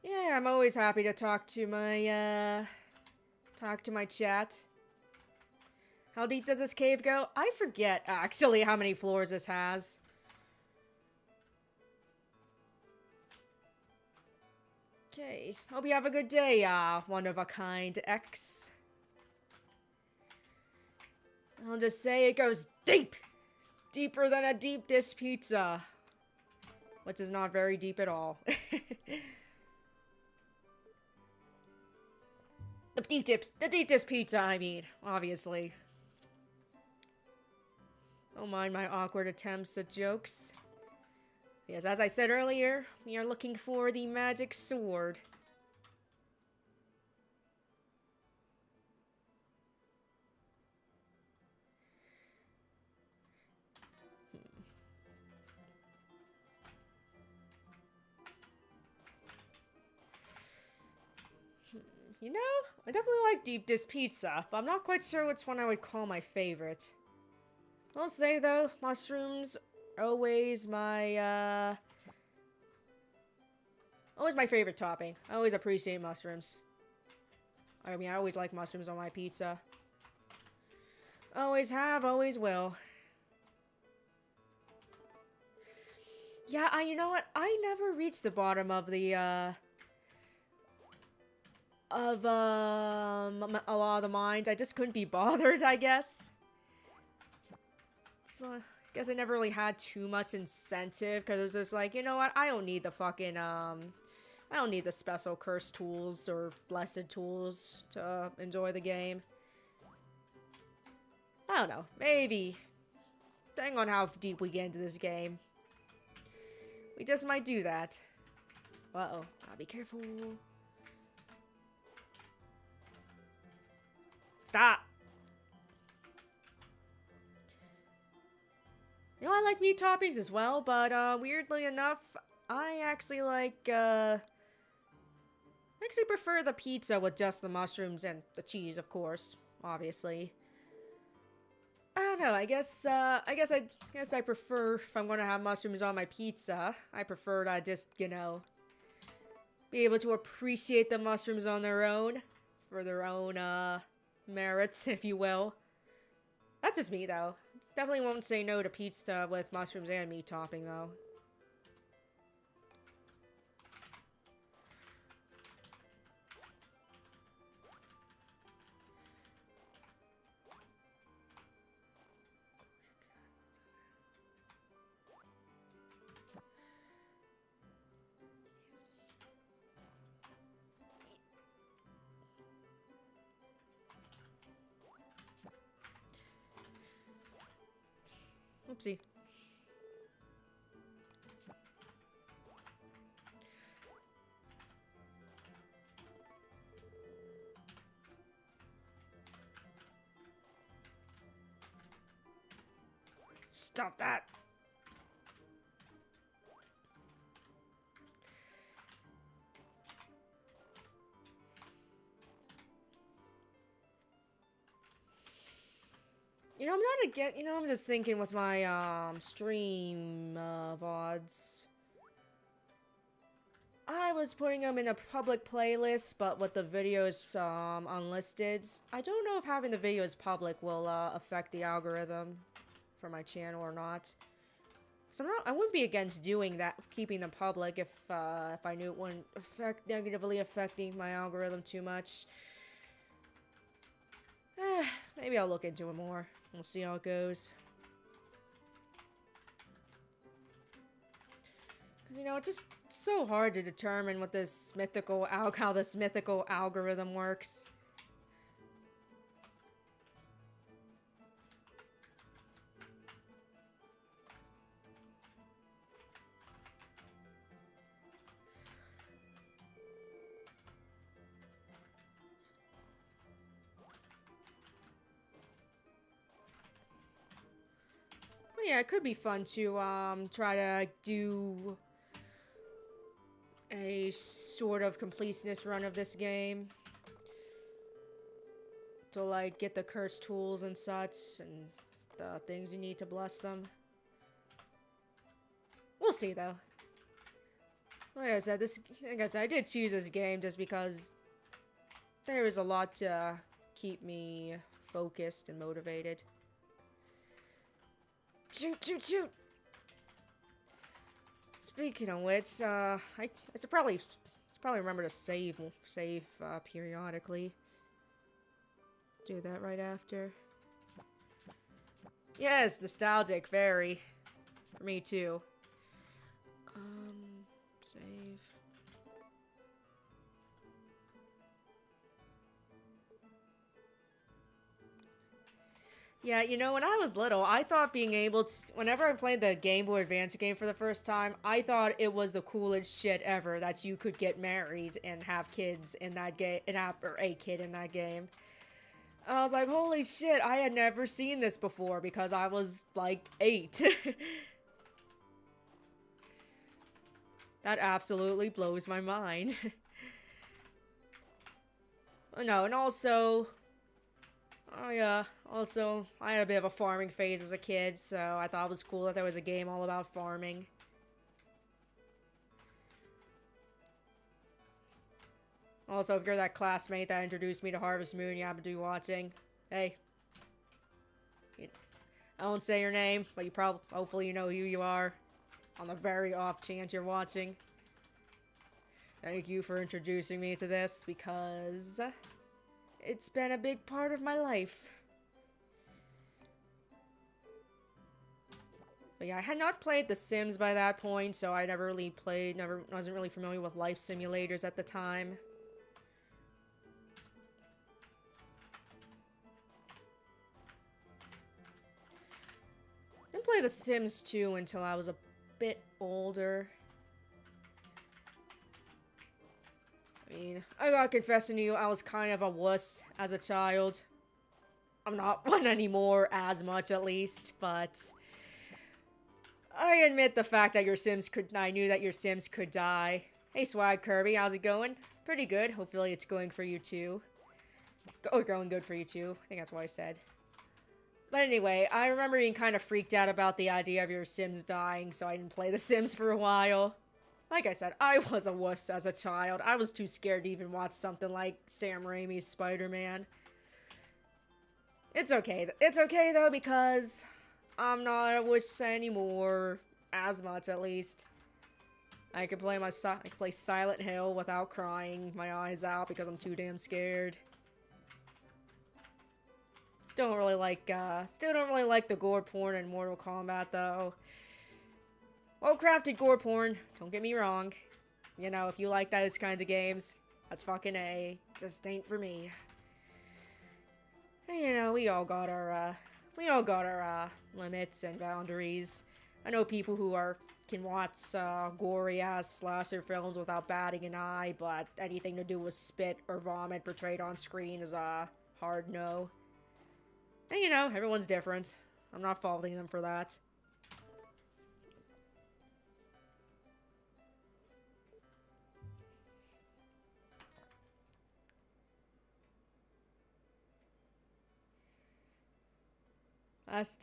Yeah, I'm always happy to talk to my chat. How deep does this cave go? I forget, actually, how many floors this has. Okay, hope you have a good day, one-of-a-kind X. I'll just say it goes deep! Deeper than a deep dish pizza. Which is not very deep at all. The deep dish pizza, I mean, obviously. Don't mind my awkward attempts at jokes. Yes, as I said earlier, we are looking for the magic sword. You know, I definitely like deep dish pizza, but I'm not quite sure which one I would call my favorite. I'll say though, mushrooms are always my favorite topping. I always appreciate mushrooms. I mean, I always like mushrooms on my pizza. Always have, always will. Yeah, you know what? I never reached the bottom of the of a lot of the mines. I just couldn't be bothered, I guess. So, I guess I never really had too much incentive because it's just like, you know what? I don't need the fucking I don't need the special curse tools or blessed tools to enjoy the game. I don't know. Maybe. Depending on how deep we get into this game. We just might do that. Uh-oh. Gotta be careful. Stop! You know, I like meat toppings as well, but weirdly enough, I actually like, I actually prefer the pizza with just the mushrooms and the cheese, of course, obviously. I don't know, I guess I prefer, if I'm gonna have mushrooms on my pizza, I prefer to just, you know, be able to appreciate the mushrooms on their own, for their own, merits, if you will. That's just me, though. Definitely won't say no to pizza with mushrooms and meat topping, though. Oopsie. Stop that! You know, I'm not again. You know, I'm just thinking with my stream VODs. I was putting them in a public playlist, but with the videos unlisted. I don't know if having the videos public will affect the algorithm for my channel or not. So I wouldn't be against doing that, keeping them public if I knew it wouldn't negatively affecting my algorithm too much. Maybe I'll look into it more. We'll see how it goes. You know, it's just so hard to determine what this how this mythical algorithm works. But yeah, it could be fun to try to do a sort of completeness run of this game. To like get the curse tools and such and the things you need to bless them. We'll see though. Like I said, I did choose this game just because there is a lot to keep me focused and motivated. Shoot, shoot, shoot! Speaking of which, it's probably remember to save periodically. Do that right after. Yes, nostalgic, very. For me too. Save. Yeah, you know, when I was little, I thought being able to, whenever I played the Game Boy Advance game for the first time, I thought it was the coolest shit ever that you could get married and have kids in that game, and have a kid in that game. I was like, holy shit, I had never seen this before because I was like 8. That absolutely blows my mind. No, and also, oh yeah, also, I had a bit of a farming phase as a kid, so I thought it was cool that there was a game all about farming. Also, if you're that classmate that introduced me to Harvest Moon, you happen to be watching, hey. I won't say your name, but hopefully you know who you are. On the very off chance you're watching. Thank you for introducing me to this, because it's been a big part of my life. But yeah, I had not played The Sims by that point, so I never really played, wasn't really familiar with life simulators at the time. Didn't play The Sims 2 until I was a bit older. I mean, I gotta confess to you, I was kind of a wuss as a child. I'm not one anymore, as much at least, but I admit the fact that I knew that your Sims could die. Hey Swag Kirby, how's it going? Pretty good, hopefully it's going for you too. Going good for you too, I think that's what I said. But anyway, I remember being kind of freaked out about the idea of your Sims dying, so I didn't play The Sims for a while. Like I said, I was a wuss as a child. I was too scared to even watch something like Sam Raimi's Spider-Man. It's okay. It's okay, though, because I'm not a wuss anymore. As much, at least. I can play Silent Hill without crying my eyes out because I'm too damn scared. Still don't really like the gore porn in Mortal Kombat, though. Well-crafted gore porn, don't get me wrong. You know, if you like those kinds of games, that's fucking A. Just ain't for me. And, you know, we all got our limits and boundaries. I know people who can watch gory-ass slasher films without batting an eye, but anything to do with spit or vomit portrayed on screen is a hard no. And, you know, everyone's different. I'm not faulting them for that.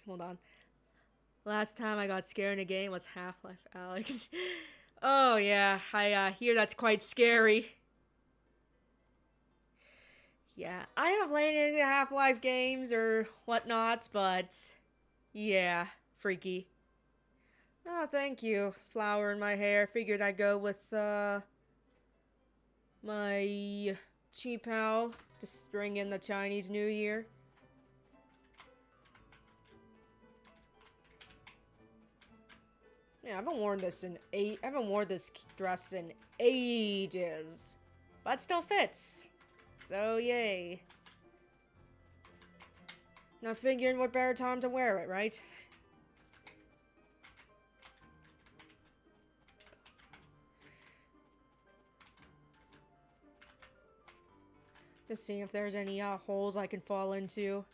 Hold on. Last time I got scared in a game was Half-Life Alyx. Oh yeah, I hear that's quite scary. Yeah, I haven't played any of the Half-Life games or whatnot, but yeah, freaky. Oh, thank you. Flower in my hair. Figured I'd go with my Chi-Pao to bring in the Chinese New Year. Yeah, I haven't worn this dress in ages. But it still fits. So, yay. Now figuring what better time to wear it, right? Just seeing if there's any holes I can fall into.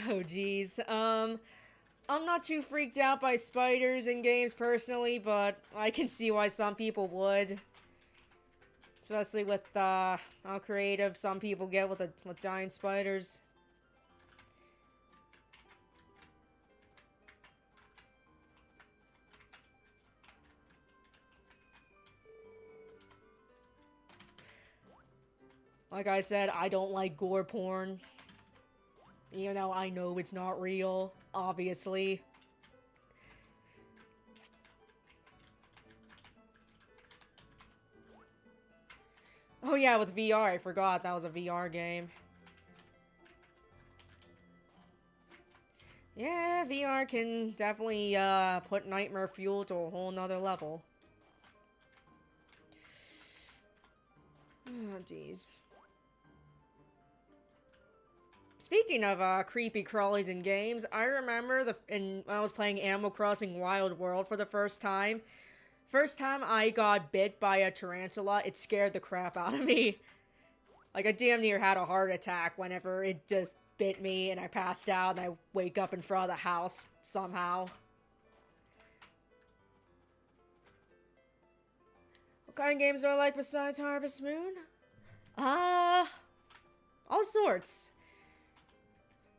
Oh, geez. I'm not too freaked out by spiders in games personally, but I can see why some people would. Especially with, how creative some people get with giant spiders. Like I said, I don't like gore porn. Even though I know it's not real, obviously. Oh yeah, with VR, I forgot that was a VR game. Yeah, VR can definitely put Nightmare Fuel to a whole nother level. Oh, jeez. Speaking of creepy crawlies in games, I remember when I was playing Animal Crossing Wild World for the first time. First time I got bit by a tarantula, it scared the crap out of me. Like, I damn near had a heart attack whenever it just bit me and I passed out and I wake up in front of the house somehow. What kind of games do I like besides Harvest Moon? All sorts.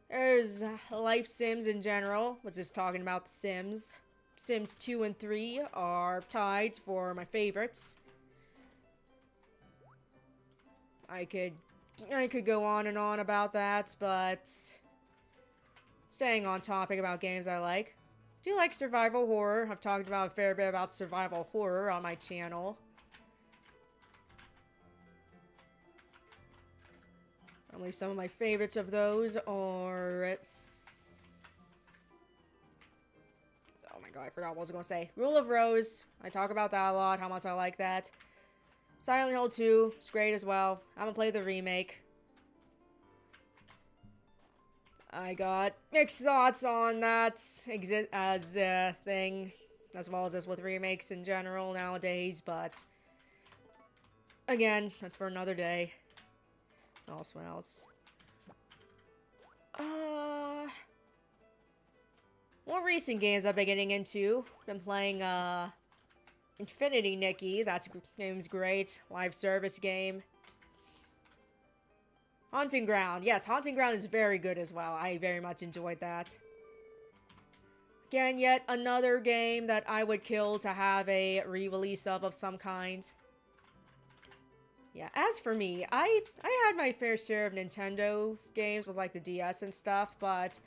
There's Life Sims in general, was just talking about The Sims. Sims 2 and 3 are tied for my favorites. I could I could go on and on about that, but staying on topic about games I like. Do you like survival horror? I've talked about a fair bit about survival horror on my channel. Probably some of my favorites of those are... Oh my god, I forgot what I was going to say. Rule of Rose. I talk about that a lot, how much I like that. Silent Hill 2 is great as well. I haven't played the remake. I got mixed thoughts on that as a thing, as well as just with remakes in general nowadays, but again, that's for another day. What else? More recent games I've been getting into. Been playing, Infinity Nikki. That game's great. Live service game. Haunting Ground. Yes, Haunting Ground is very good as well. I very much enjoyed that. Again, yet another game that I would kill to have a re-release of some kind. Yeah, as for me, I had my fair share of Nintendo games with like the DS and stuff, but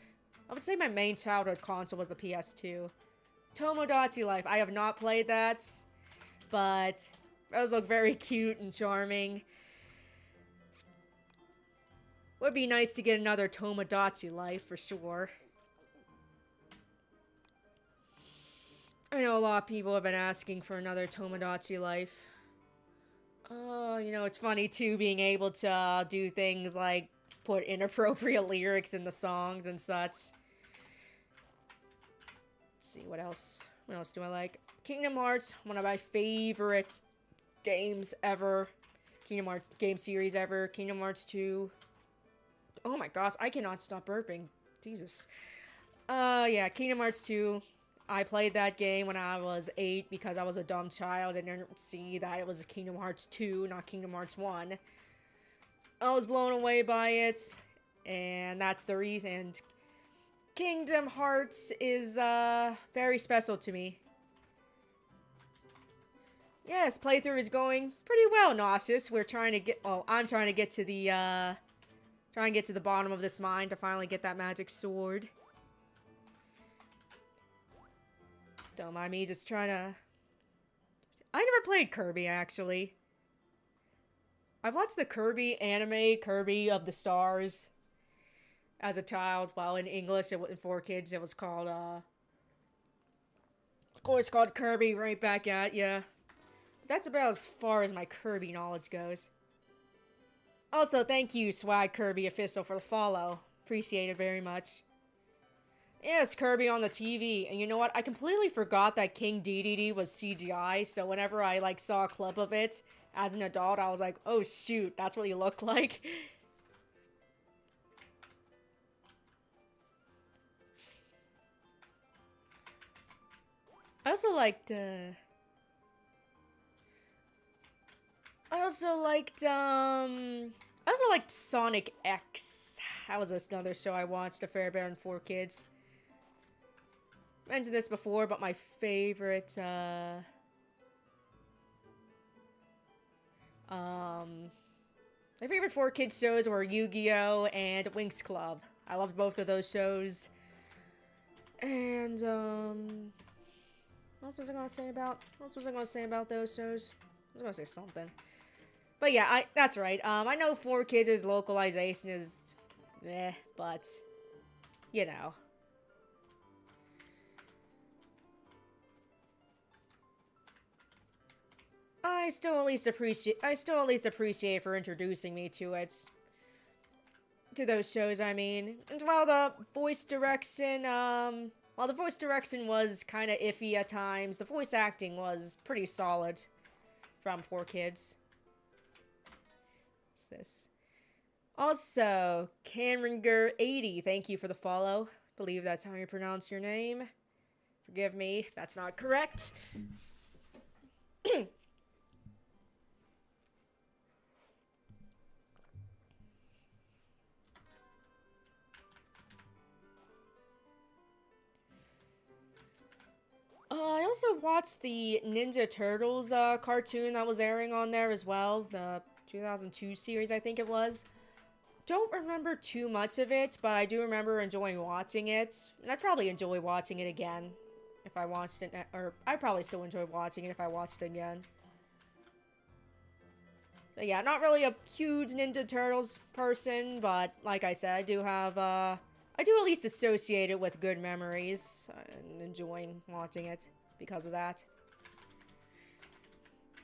I would say my main childhood console was the PS2. Tomodachi Life. I have not played that, but those look very cute and charming. Would be nice to get another Tomodachi Life for sure. I know a lot of people have been asking for another Tomodachi Life. You know, it's funny too being able to do things like put inappropriate lyrics in the songs and such. Let's see, what else? What else do I like? Kingdom Hearts, one of my favorite games ever. Kingdom Hearts game series ever. Kingdom Hearts 2. Oh my gosh, I cannot stop burping. Jesus. Yeah, Kingdom Hearts 2. I played that game when I was 8 because I was a dumb child and didn't see that it was a Kingdom Hearts 2, not Kingdom Hearts 1. I was blown away by it, and that's the reason. Kingdom Hearts is, very special to me. Yes, playthrough is going pretty well, Nauseous. We're trying to get, oh, I'm trying to get to the, trying to get to the bottom of this mine to finally get that magic sword. Don't mind me just trying to... I never played Kirby, actually. I watched the Kirby anime, Kirby of the Stars, as a child. Well, in English, in 4Kids, it was called, of course, called Kirby, right back at ya. That's about as far as my Kirby knowledge goes. Also, thank you, Swag Kirby Official, for the follow. Appreciate it very much. Yes, Kirby on the TV. And you know what? I completely forgot that King Dedede was CGI. So whenever I, like, saw a clip of it as an adult, I was like, oh, shoot, that's what he looked like. I also liked, Sonic X. That was another show I watched a fair bit on 4Kids. Mentioned this before, but my favorite, my favorite 4Kids shows were Yu-Gi-Oh! And Winx Club. I loved both of those shows. And, what was I gonna say about those shows? I was gonna say something. But yeah, that's right. I know 4Kids' localization is but you know. I still at least appreciate for introducing me to it. To those shows, I mean. And while the voice direction was kind of iffy at times, the voice acting was pretty solid from 4Kids. What's this? Also, Canringer80, thank you for the follow. I believe that's how you pronounce your name. Forgive me if that's not correct. I also watched the Ninja Turtles cartoon that was airing on there as well. The 2002 series, I think it was. don't remember too much of it, but I do remember enjoying watching it. And I'd probably enjoy watching it again if I watched it, or I'd probably still enjoy watching it if I watched it again. But yeah, not really a huge Ninja Turtles person, but like I said, I do have, I do at least associate it with good memories and enjoying watching it because of that.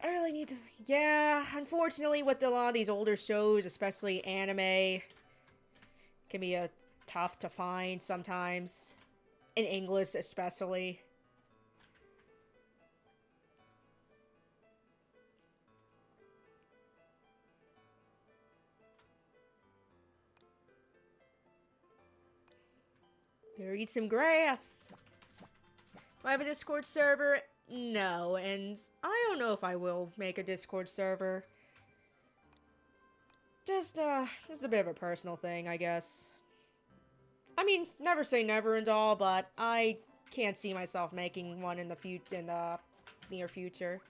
I really need to... Yeah, unfortunately with a lot of these older shows, especially anime, can be tough to find sometimes. In English, especially. Better eat some grass. Do I have a Discord server? No, and I don't know if I will make a Discord server. Just a bit of a personal thing, I guess. I mean, never say never and all, but I can't see myself making one in the near future.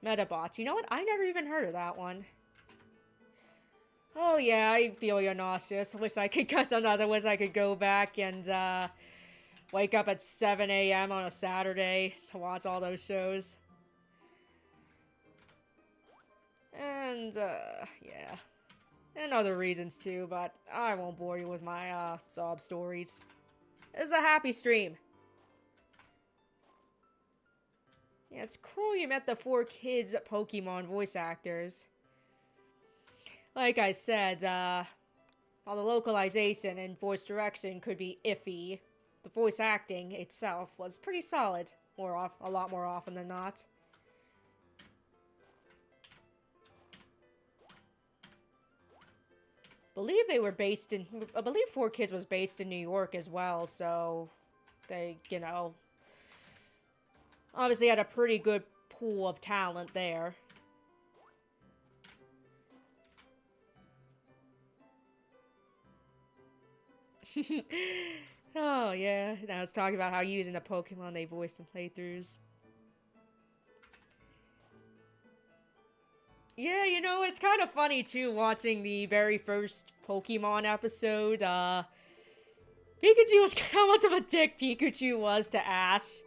Metabots. You know what? I never even heard of that one. Oh yeah, I feel you're nauseous. Sometimes I wish I could go back and, wake up at 7 a.m. on a Saturday to watch all those shows. And, yeah. And other reasons too, but I won't bore you with my, sob stories. It's a happy stream. Yeah, it's cool you met the 4 kids Pokemon voice actors. Like I said, while the localization and voice direction could be iffy, the voice acting itself was pretty solid, a lot more often than not. I believe 4 Kids was based in New York as well, so they, you know, obviously had a pretty good pool of talent there. Oh, yeah. Now it's talking about how using the Pokemon they voiced in playthroughs. Yeah, you know, it's kind of funny, too, watching the very first Pokemon episode. Pikachu was how much of a dick Pikachu was to Ash.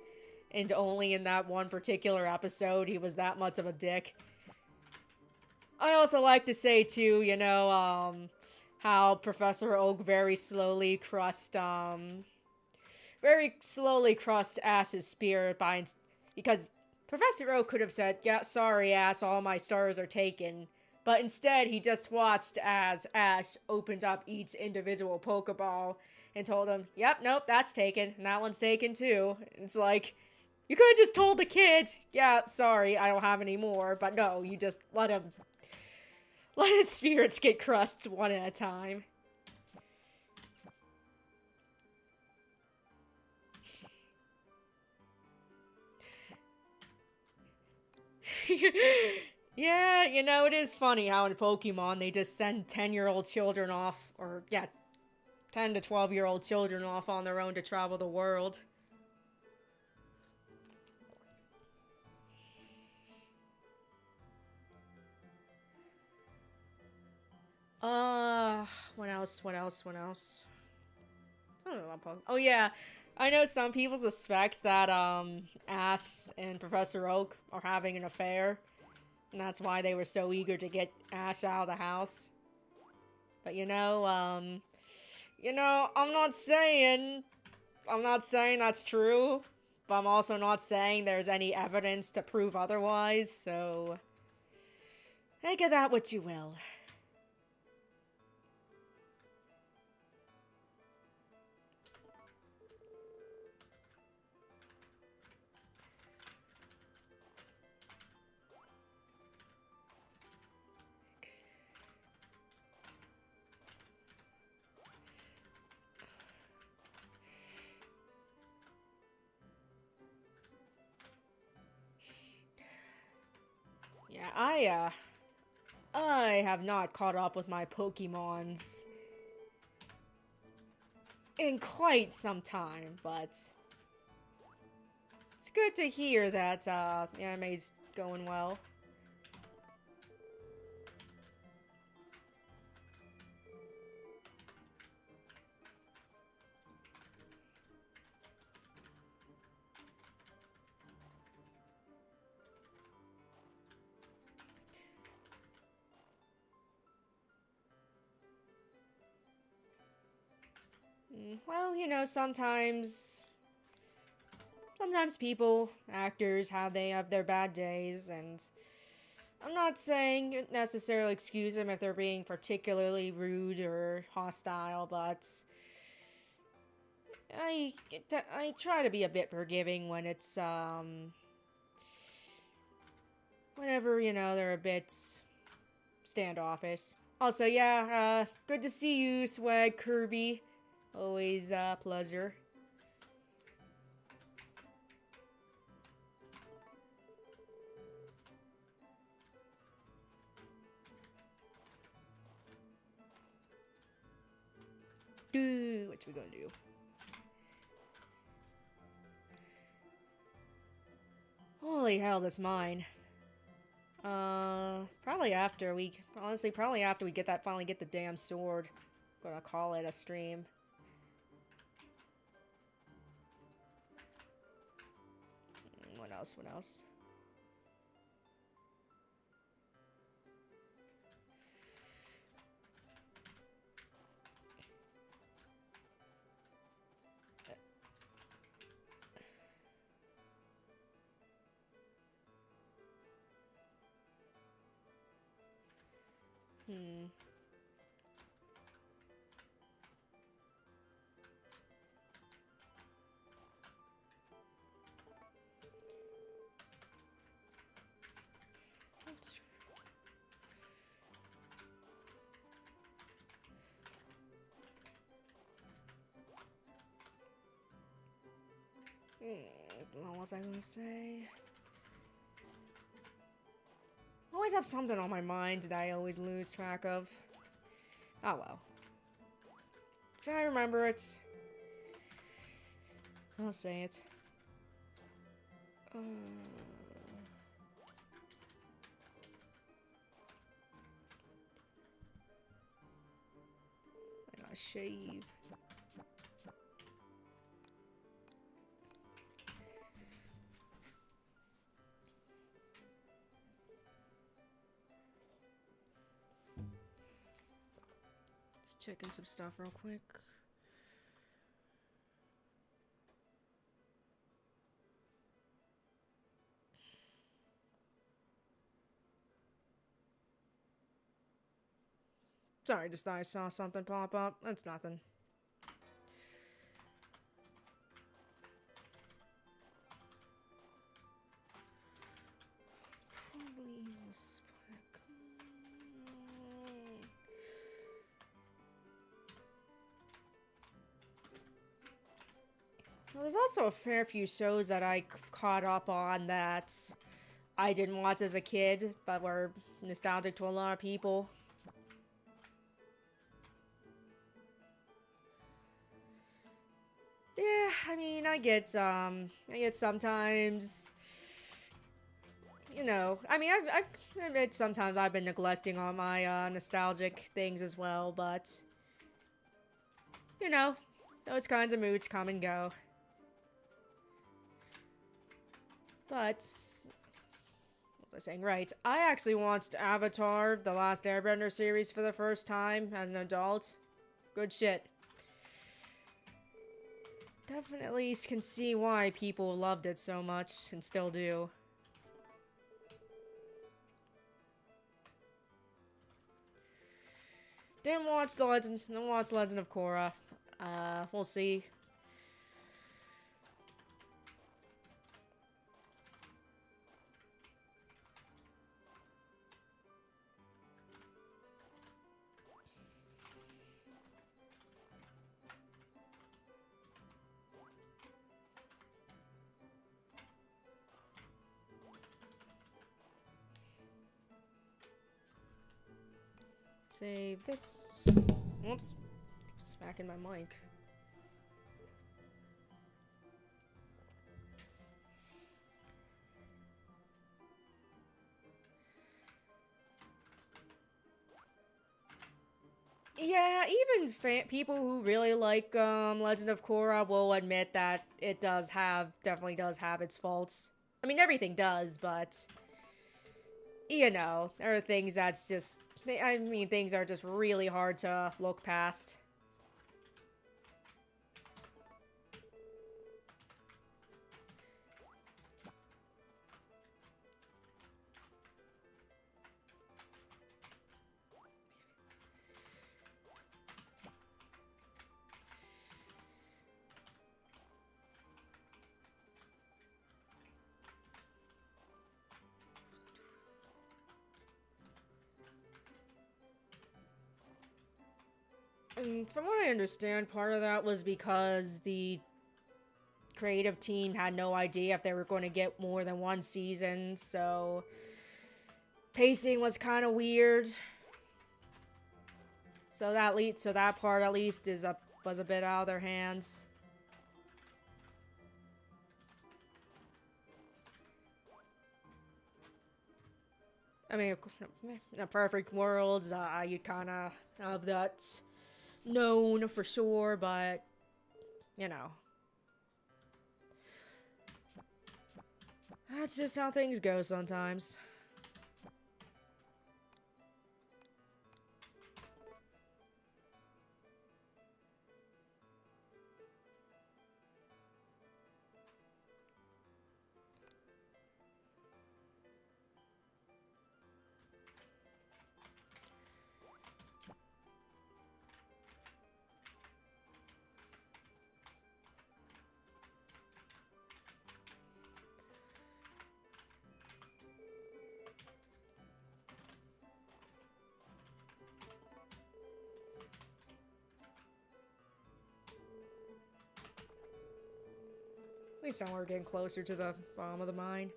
And only in that one particular episode, he was that much of a dick. I also like to say, too, you know, how Professor Oak very slowly crushed Ash's spirit because Professor Oak could have said, yeah, sorry, Ash, all my stars are taken. But instead, he just watched as Ash opened up each individual Pokeball and told him, yep, nope, that's taken, and that one's taken too. It's like, you could have just told the kid, yeah, sorry, I don't have any more, but no, you just let his spirits get crushed one at a time. Yeah, you know, it is funny how in Pokemon they just send 10-year-old children off, or yeah, 10 to 12-year-old children off on their own to travel the world. What else? I don't know about Pokemon. Oh yeah, I know some people suspect that, Ash and Professor Oak are having an affair. And that's why they were so eager to get Ash out of the house. But you know, I'm not saying that's true. But I'm also not saying there's any evidence to prove otherwise, so make of that what you will. Yeah, I have not caught up with my Pokemons in quite some time, but it's good to hear that, the anime's going well. Well, you know, sometimes people, actors, they have their bad days, and I'm not saying it necessarily excuse them if they're being particularly rude or hostile, but I I try to be a bit forgiving when it's whenever, you know, they're a bit standoffish. Also, yeah, good to see you, Swag Kirby. Always a pleasure. What we gonna do? Holy hell, this mine. Honestly, probably after we finally get the damn sword. I'm gonna call it a stream. What else? What else? Hmm. What was I gonna say? I always have something on my mind that I always lose track of. Oh well. If I remember it, I'll say it. I gotta shave. Just checking some stuff real quick. Sorry, just thought I saw something pop up. That's nothing. Probably just well, there's also a fair few shows that I caught up on that I didn't watch as a kid, but were nostalgic to a lot of people. Yeah, I mean, I get sometimes, you know, I mean, I admit sometimes I've been neglecting all my, nostalgic things as well, but, you know, those kinds of moods come and go. But, what was I saying? Right, I actually watched Avatar, The Last Airbender series for the first time as an adult. Good shit. Definitely can see why people loved it so much, and still do. Didn't watch Legend of Korra. We'll see. Save this. Whoops. Smacking my mic. Yeah, even people who really like Legend of Korra will admit that it definitely does have its faults. I mean, everything does, but you know, there are things that's just, I mean, things are just really hard to look past. And from what I understand, part of that was because the creative team had no idea if they were going to get more than one season, so pacing was kind of weird. So that part at least was a bit out of their hands. I mean, in a perfect world, you'd kind of have that known for sure, but, you know. That's just how things go sometimes. At least now we're getting closer to the bottom of the mine.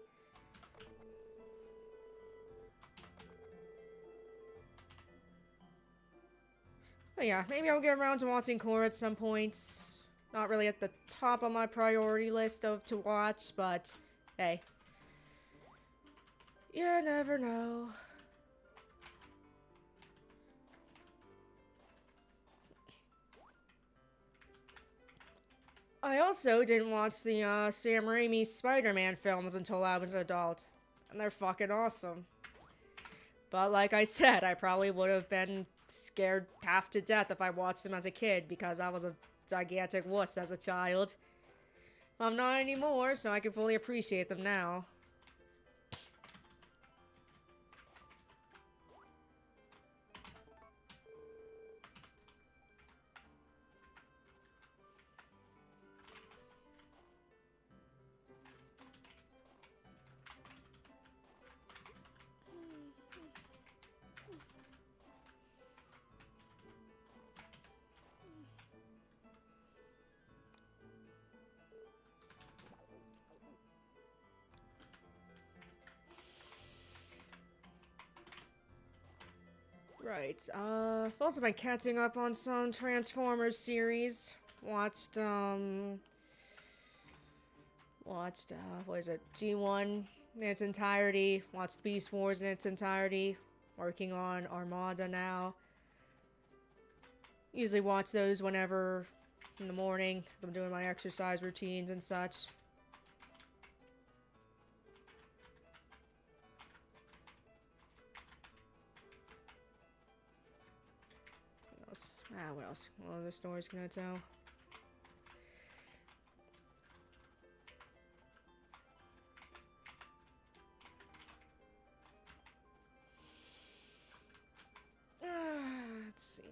But yeah, maybe I'll get around to watching Korra at some point. Not really at the top of my priority list to watch, but hey. You never know. I also didn't watch the Sam Raimi Spider-Man films until I was an adult. And they're fucking awesome. But like I said, I probably would have been scared half to death if I watched them as a kid because I was a gigantic wuss as a child. I'm not anymore, so I can fully appreciate them now. Right, I've also been catching up on some Transformers series. Watched, what is it, G1 in its entirety. Watched Beast Wars in its entirety. Working on Armada now. Usually watch those whenever in the morning, as I'm doing my exercise routines and such. What else? What other stories can I tell? Let's see.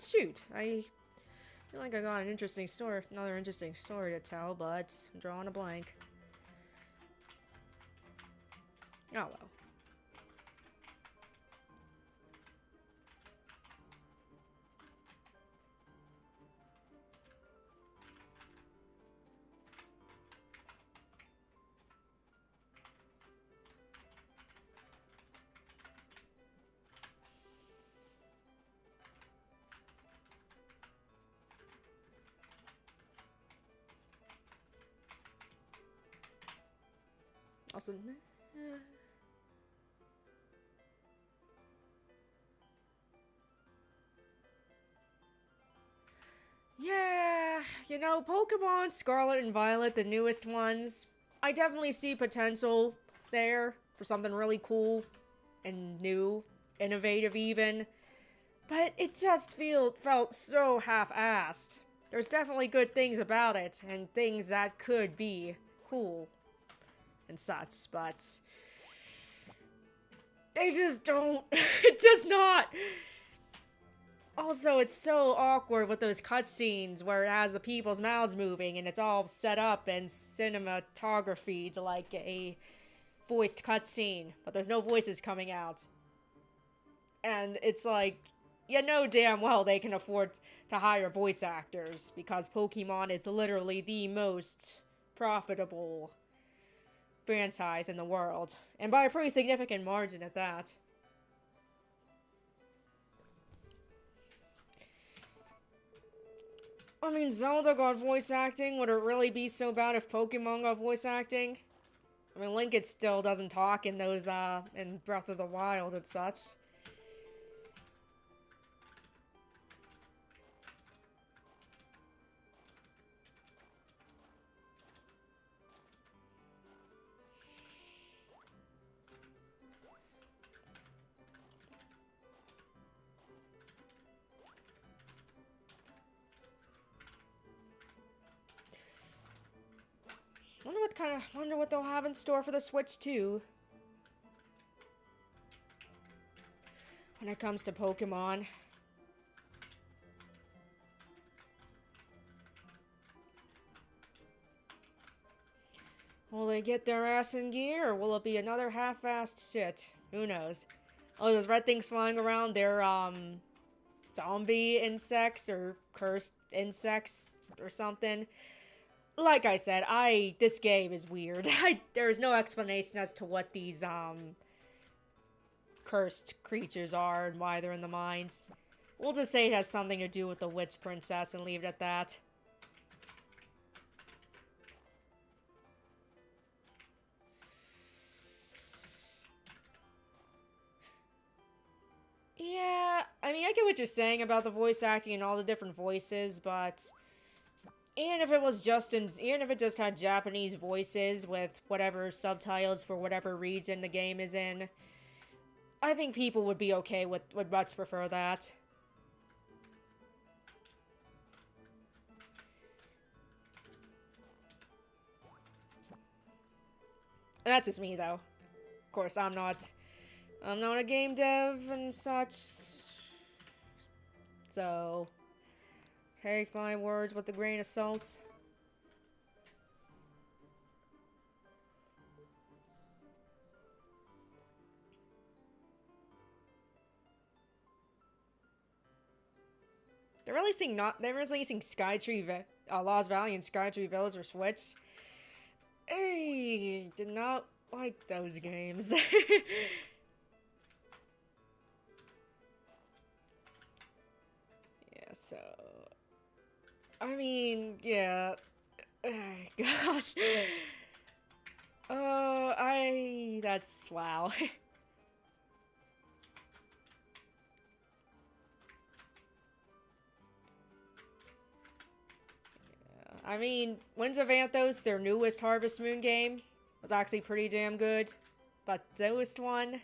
Shoot, I feel like I got another interesting story to tell, but I'm drawing a blank. Oh well. Also, yeah, you know, Pokemon Scarlet and Violet, the newest ones, I definitely see potential there for something really cool and new, innovative even. But it just felt so half-assed. There's definitely good things about it, and things that could be cool and such, but They just don't. It's just not. Also, it's so awkward with those cutscenes where it has the people's mouths moving and it's all set up in cinematography to like a voiced cutscene, but there's no voices coming out. And it's like, you know damn well they can afford to hire voice actors because Pokemon is literally the most profitable franchise in the world, and by a pretty significant margin at that. I mean, Zelda got voice acting. Would it really be so bad if Pokemon got voice acting? I mean, Link it still doesn't talk in those, in Breath of the Wild and such. Wonder what they'll have in store for the Switch 2. When it comes to Pokemon. Will they get their ass in gear, or will it be another half-assed shit? Who knows? Oh, those red things flying around, they're, zombie insects, or cursed insects, or something. Like I said, this game is weird. There's no explanation as to what these, cursed creatures are and why they're in the mines. We'll just say it has something to do with the Witch Princess and leave it at that. Yeah, I mean, I get what you're saying about the voice acting and all the different voices, but even if it just had Japanese voices with whatever subtitles for whatever region the game is in, I think people would be okay would much prefer that. That's just me, though. Of course, I'm not a game dev and such. So, take my words with a grain of salt. They're releasing Lost Valley and Skytree Village for Switch. Hey, did not like those games. Yeah, so I mean, yeah. Gosh. That's wow. I mean, Winds of Anthos, their newest Harvest Moon game, was actually pretty damn good. But the newest one...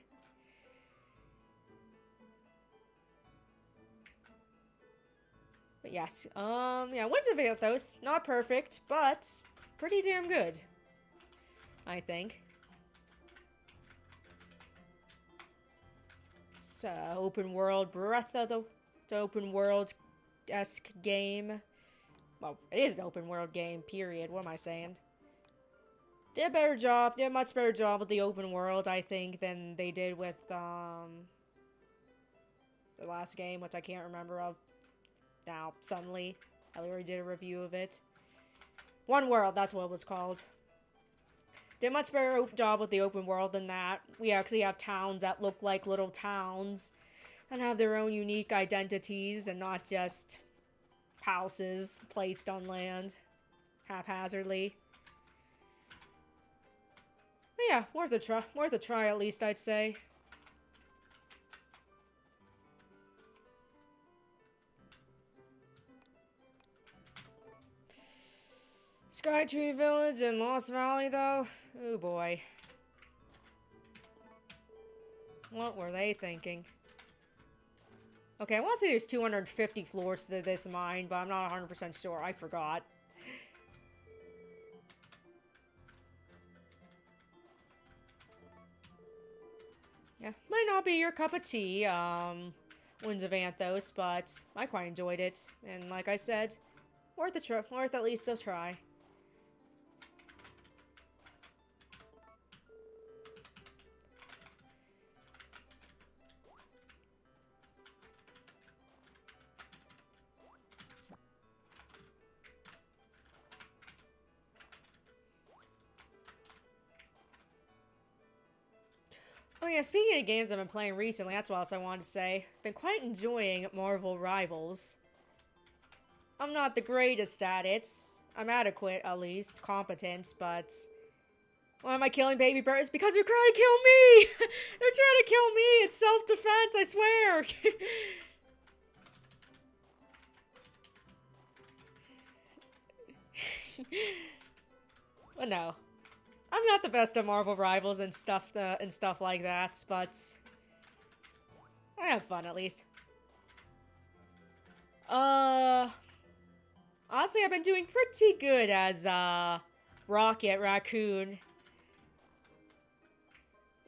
But yes, yeah, Winds of Anthos, not perfect, but pretty damn good. I think. It's open world, Breath of the open world-esque game. Well, it is an open world game, period. What am I saying? Did a much better job with the open world, I think, than they did with, the last game, which I can't remember of now, suddenly. I already did a review of it. One World, that's what it was called. Did a much better job with the open world than that. We actually have towns that look like little towns and have their own unique identities and not just houses placed on land haphazardly. But yeah, worth a try at least, I'd say. Skytree Village and Lost Valley, though? Oh boy. What were they thinking? Okay, I want to say there's 250 floors to this mine, but I'm not 100% sure. I forgot. Yeah, might not be your cup of tea, Winds of Anthos, but I quite enjoyed it. And like I said, worth at least a try. Oh yeah, speaking of games I've been playing recently, that's what else I wanted to say. Been quite enjoying Marvel Rivals. I'm not the greatest at it. I'm adequate, at least. Competent, but... Why am I killing baby birds? Because they're trying to kill me! They're trying to kill me! It's self-defense, I swear! But no. I'm not the best at Marvel Rivals and stuff like that, but... I have fun, at least. Honestly, I've been doing pretty good as, Rocket Raccoon.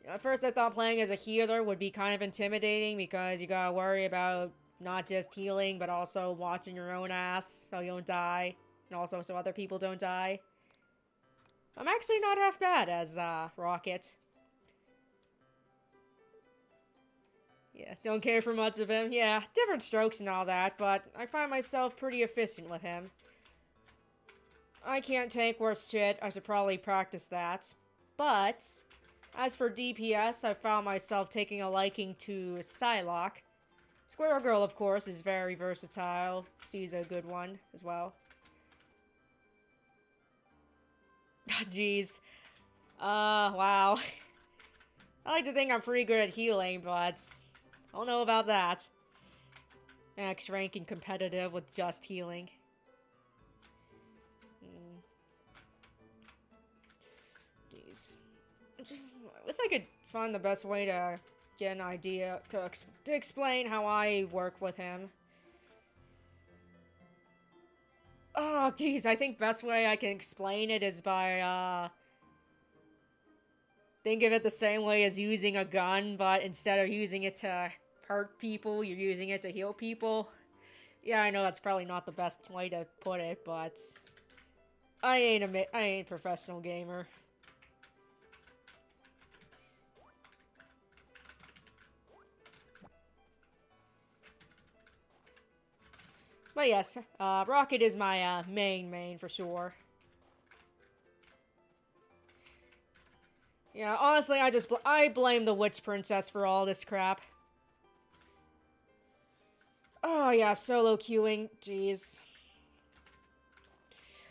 At first, I thought playing as a healer would be kind of intimidating because you gotta worry about not just healing, but also watching your own ass so you don't die, and also so other people don't die. I'm actually not half bad as, Rocket. Yeah, don't care for much of him. Yeah, different strokes and all that, but I find myself pretty efficient with him. I can't tank worth shit. I should probably practice that. But, as for DPS, I found myself taking a liking to Psylocke. Squirrel Girl, of course, is very versatile. She's a good one as well. Jeez. Wow. I like to think I'm pretty good at healing, but I don't know about that. Max rank and competitive with just healing. Jeez. Wish I could find the best way to get an idea to explain how I work with him. Oh, geez, I think best way I can explain it is by, think of it the same way as using a gun, but instead of using it to hurt people, you're using it to heal people. Yeah, I know that's probably not the best way to put it, but I ain't a professional gamer. But yes, Rocket is my main for sure. Yeah, honestly, I blame the Witch Princess for all this crap. Oh yeah, solo queuing, jeez.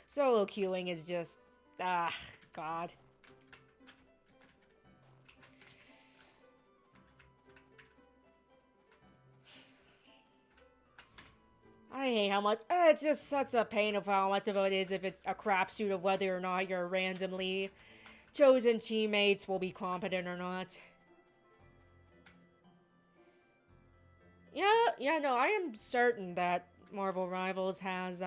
Solo queuing is just, God. I hate how much, it's just such a pain of how much of it is if it's a crapshoot of whether or not your randomly chosen teammates will be competent or not. Yeah, no, I am certain that Marvel Rivals has,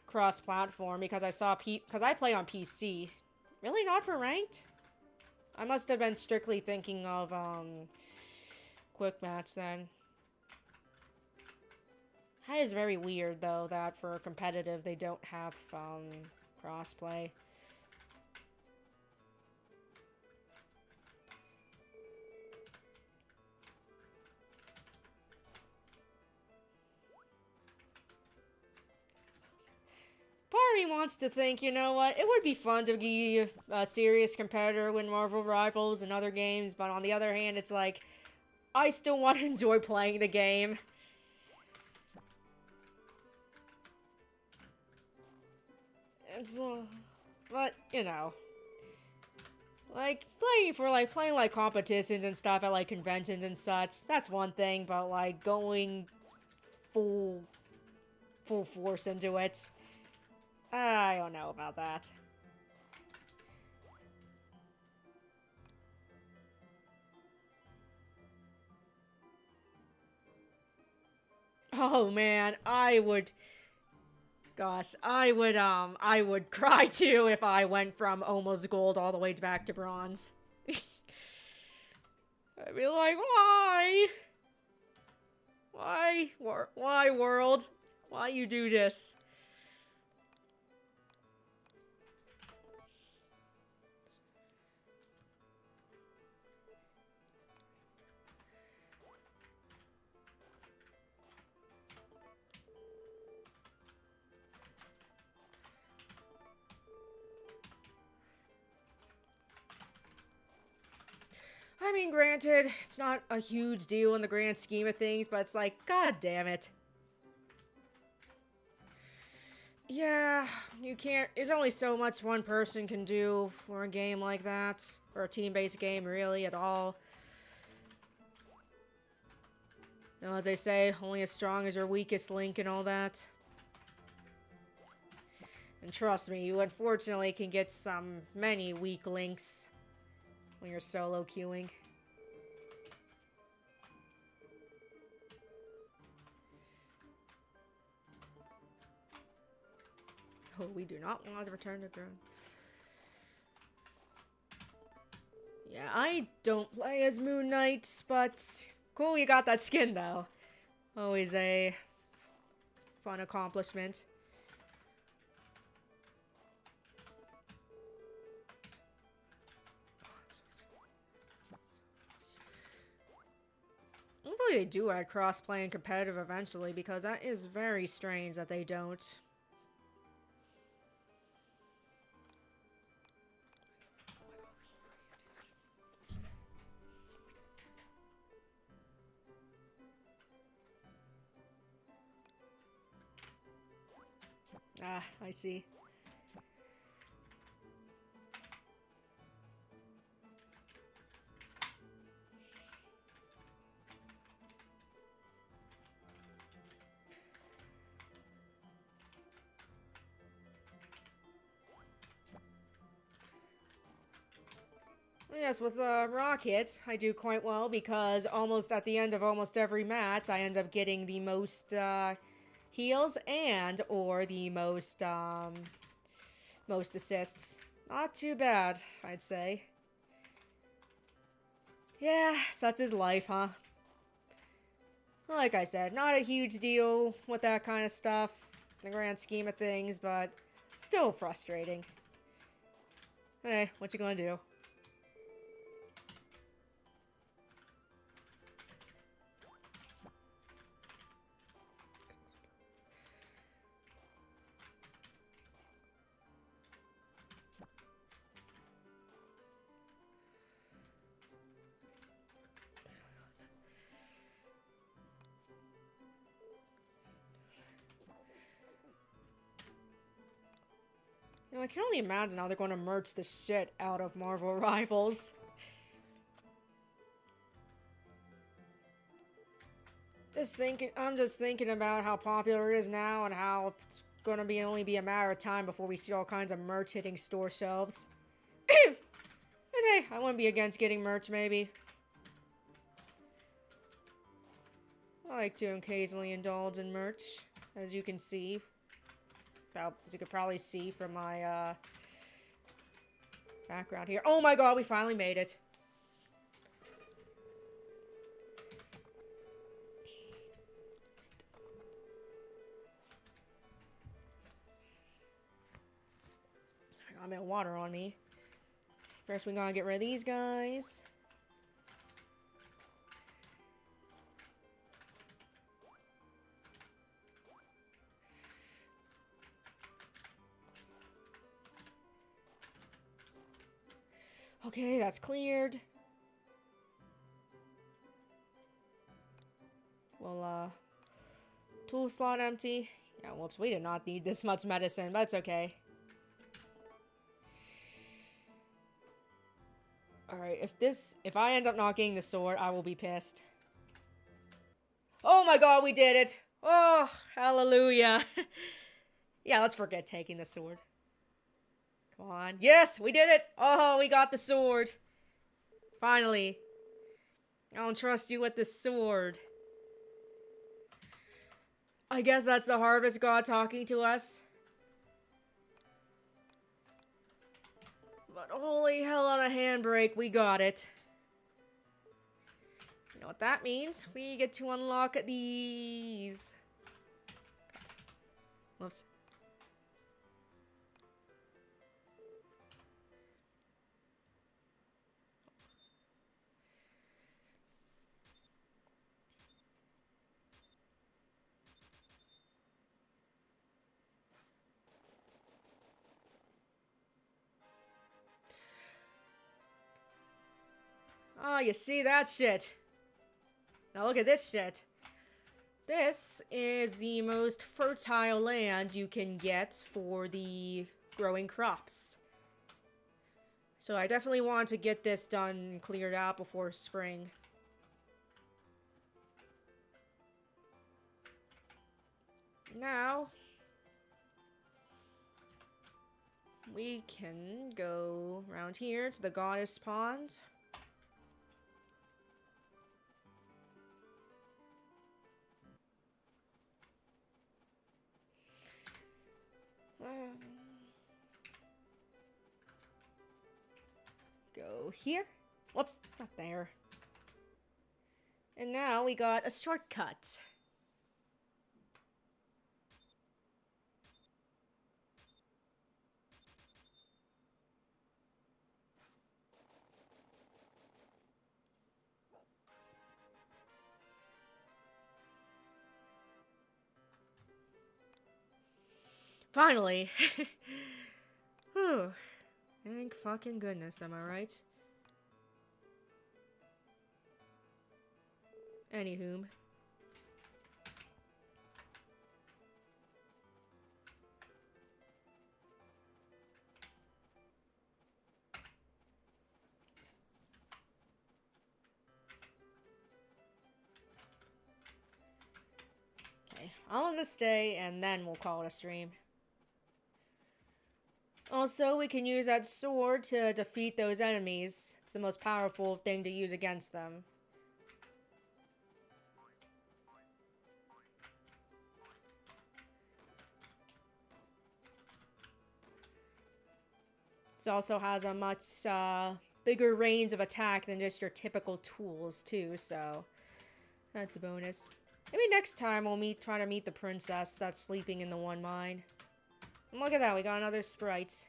cross-platform because because I play on PC. Really not for ranked? I must have been strictly thinking of, quick match then. That is very weird, though, that for competitive they don't have, crossplay. Part of me wants to think, you know what, it would be fun to be a serious competitor with Marvel Rivals and other games, but on the other hand, it's like, I still want to enjoy playing the game. It's, but, you know. Like, playing, like, competitions and stuff at, like, conventions and such, that's one thing, but, like, going full force into it, I don't know about that. Oh, man, Gosh, I would cry too if I went from almost gold all the way back to bronze. I'd be like, why? Why, world? Why you do this? I mean, granted, it's not a huge deal in the grand scheme of things, but it's like, god damn it. Yeah, you can't. There's only so much one person can do for a game like that. Or a team-based game, really, at all. You know, as they say, only as strong as your weakest link and all that. And trust me, you unfortunately can get many weak links when you're solo queuing. Oh, we do not want to return to ground. Yeah, I don't play as Moon Knight, but cool you got that skin, though. Always a fun accomplishment. Hopefully they do add cross-play and competitive eventually, because that is very strange that they don't. Ah, I see. Yes, with Rocket, I do quite well because almost at the end of almost every match, I end up getting the most heals and or the most assists. Not too bad, I'd say. Yeah, such is life, huh? Like I said, not a huge deal with that kind of stuff in the grand scheme of things, but still frustrating. Hey, what you gonna do? You know, I can only imagine how they're going to merge the shit out of Marvel Rivals. I'm just thinking about how popular it is now and how it's going to only be a matter of time before we see all kinds of merch hitting store shelves. And hey, I wouldn't be against getting merch, maybe. I like to occasionally indulge in merch, as you can see. As you could probably see from my background here. Oh my god, we finally made it. I got a bit of water on me. First, we gotta get rid of these guys. Okay, that's cleared. Well, tool slot empty. Yeah, whoops, we did not need this much medicine, but it's okay. Alright, if I end up not getting the sword, I will be pissed. Oh my god, we did it! Oh, hallelujah. Yeah, let's forget taking the sword. Come on. Yes, we did it! Oh, we got the sword. Finally. I don't trust you with the sword. I guess that's the Harvest God talking to us. But holy hell on a handbrake, we got it. know what that means? We get to unlock these. Whoops. Oh, you see that shit? Now look at this shit. This is the most fertile land you can get for the growing crops. So I definitely want to get this done, cleared out before spring. Now, we can go around here to the Goddess Pond. Go here. Whoops, not there. And now we got a shortcut. Finally. Whew. Thank fucking goodness, am I right? Anywho. Okay, I'll end this day and then we'll call it a stream. Also, we can use that sword to defeat those enemies. It's the most powerful thing to use against them. It also has a much bigger range of attack than just your typical tools, too, so that's a bonus. Maybe next time we'll try to meet the princess that's sleeping in the one mine. And look at that, we got another sprite.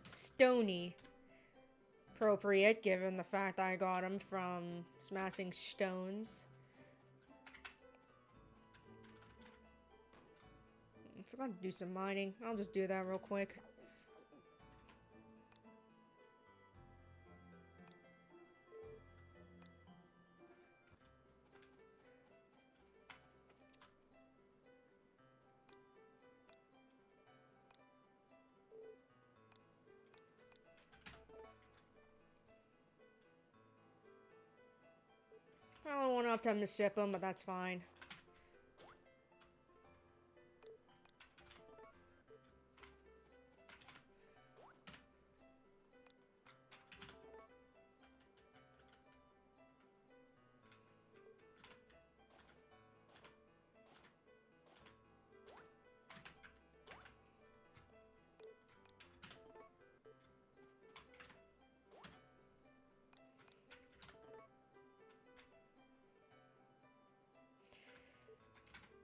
Stony. Appropriate, given the fact that I got him from smashing stones. I forgot to do some mining. I'll just do that real quick. I won't have time to ship them, but that's fine.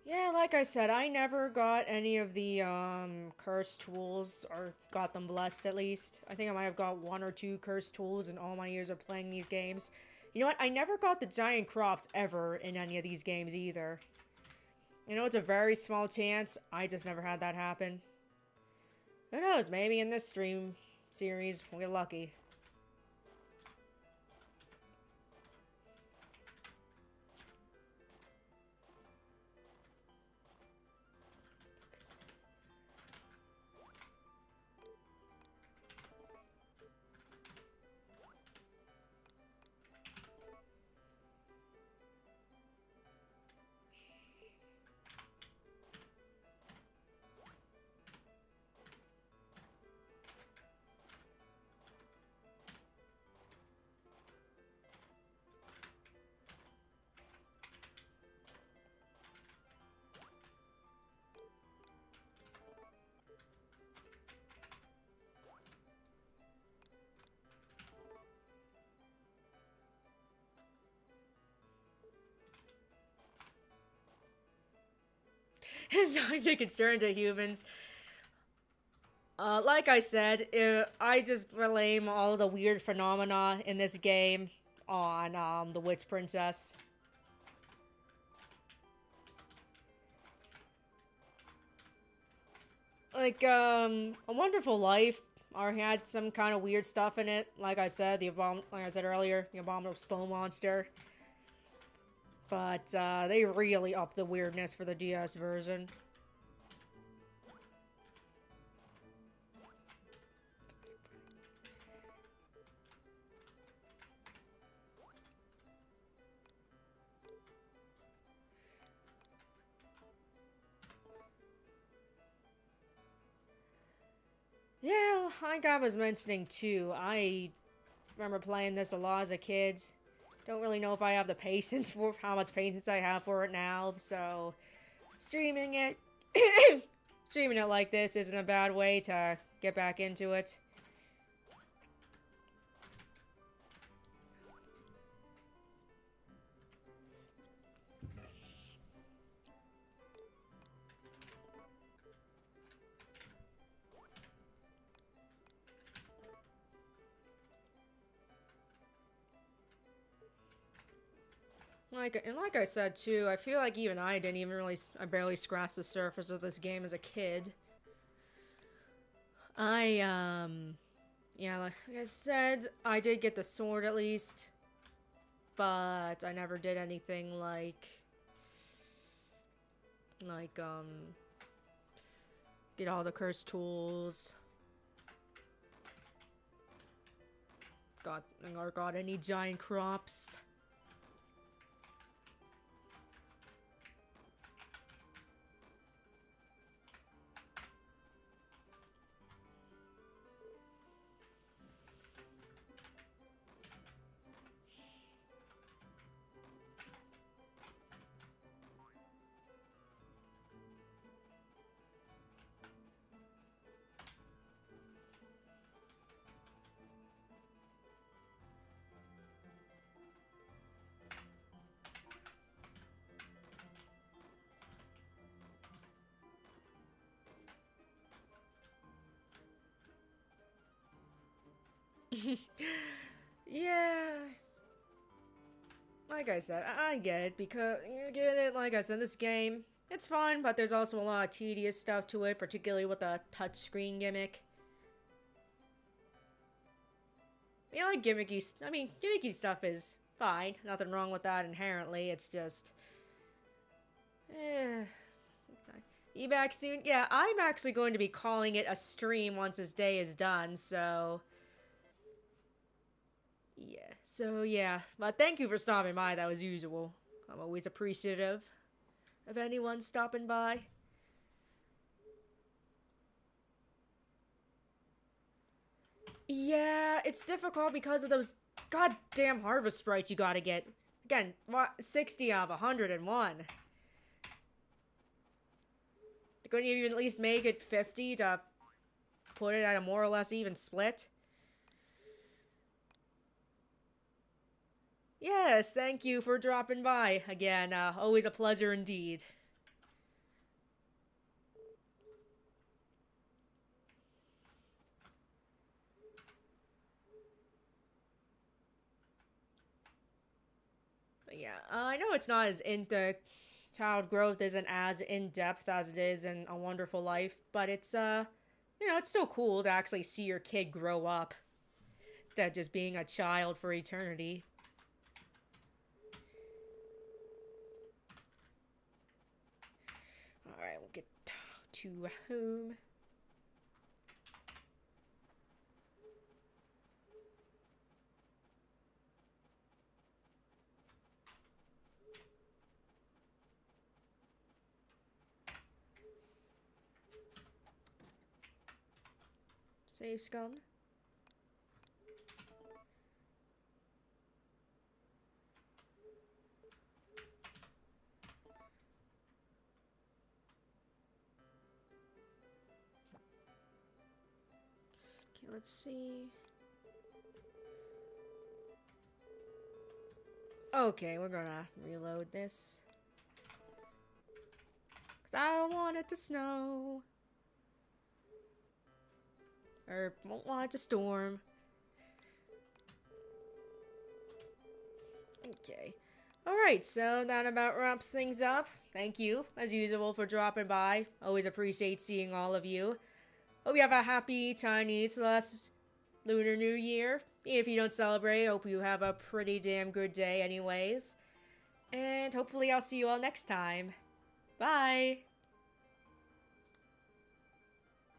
Yeah, like I said, I never got any of the cursed tools, or got them blessed at least. I think I might have got 1 or 2 cursed tools in all my years of playing these games. You know what? I never got the giant crops ever in any of these games either. You know, it's a very small chance. I just never had that happen. Who knows? Maybe in this stream series we'll get lucky. Starting to turn to humans. Like I said, I just blame all the weird phenomena in this game on the Witch Princess. Like, A Wonderful Life or had some kind of weird stuff in it. Like I said, like I said earlier, the Abominable Spoon Monster. But they really upped the weirdness for the DS version. Yeah, like I was mentioning too, I remember playing this a lot as a kid. Don't really know if I have the patience for how much patience I have for it now, so streaming it streaming it like this isn't a bad way to get back into it. Like I said too, I feel like even I didn't even really, I barely scratched the surface of this game as a kid. Yeah, like I said, I did get the sword at least, but I never did anything like, get all the cursed tools. Got any giant crops. Yeah. Like I said, I get it because you get it. Like I said, this game, it's fun, but there's also a lot of tedious stuff to it, particularly with the touchscreen gimmick. Yeah, like gimmicky stuff is fine. Nothing wrong with that inherently. It's just, eh. Eback soon. Yeah, I'm actually going to be calling it a stream once this day is done. So yeah. But thank you for stopping by. That was usual. I'm always appreciative of anyone stopping by. Yeah, it's difficult because of those goddamn harvest sprites you gotta get. Again, 60 of 101. Couldn't you even at least make it 50 to put it at a more or less even split? Yes, thank you for dropping by. Again, always a pleasure indeed. But yeah, I know it's not as the child growth isn't as in depth as it is in A Wonderful Life, but it's it's still cool to actually see your kid grow up. Instead of just being a child for eternity. Alright, we'll get to home. Save scum. Okay, let's see. Okay, we're gonna reload this. Because I don't want it to snow. Or won't want it to storm. Okay. Alright, so that about wraps things up. Thank you, as usual, for dropping by. Always appreciate seeing all of you. Hope you have a happy Chinese Lunar New Year. If you don't celebrate, hope you have a pretty damn good day anyways. And hopefully I'll see you all next time. Bye!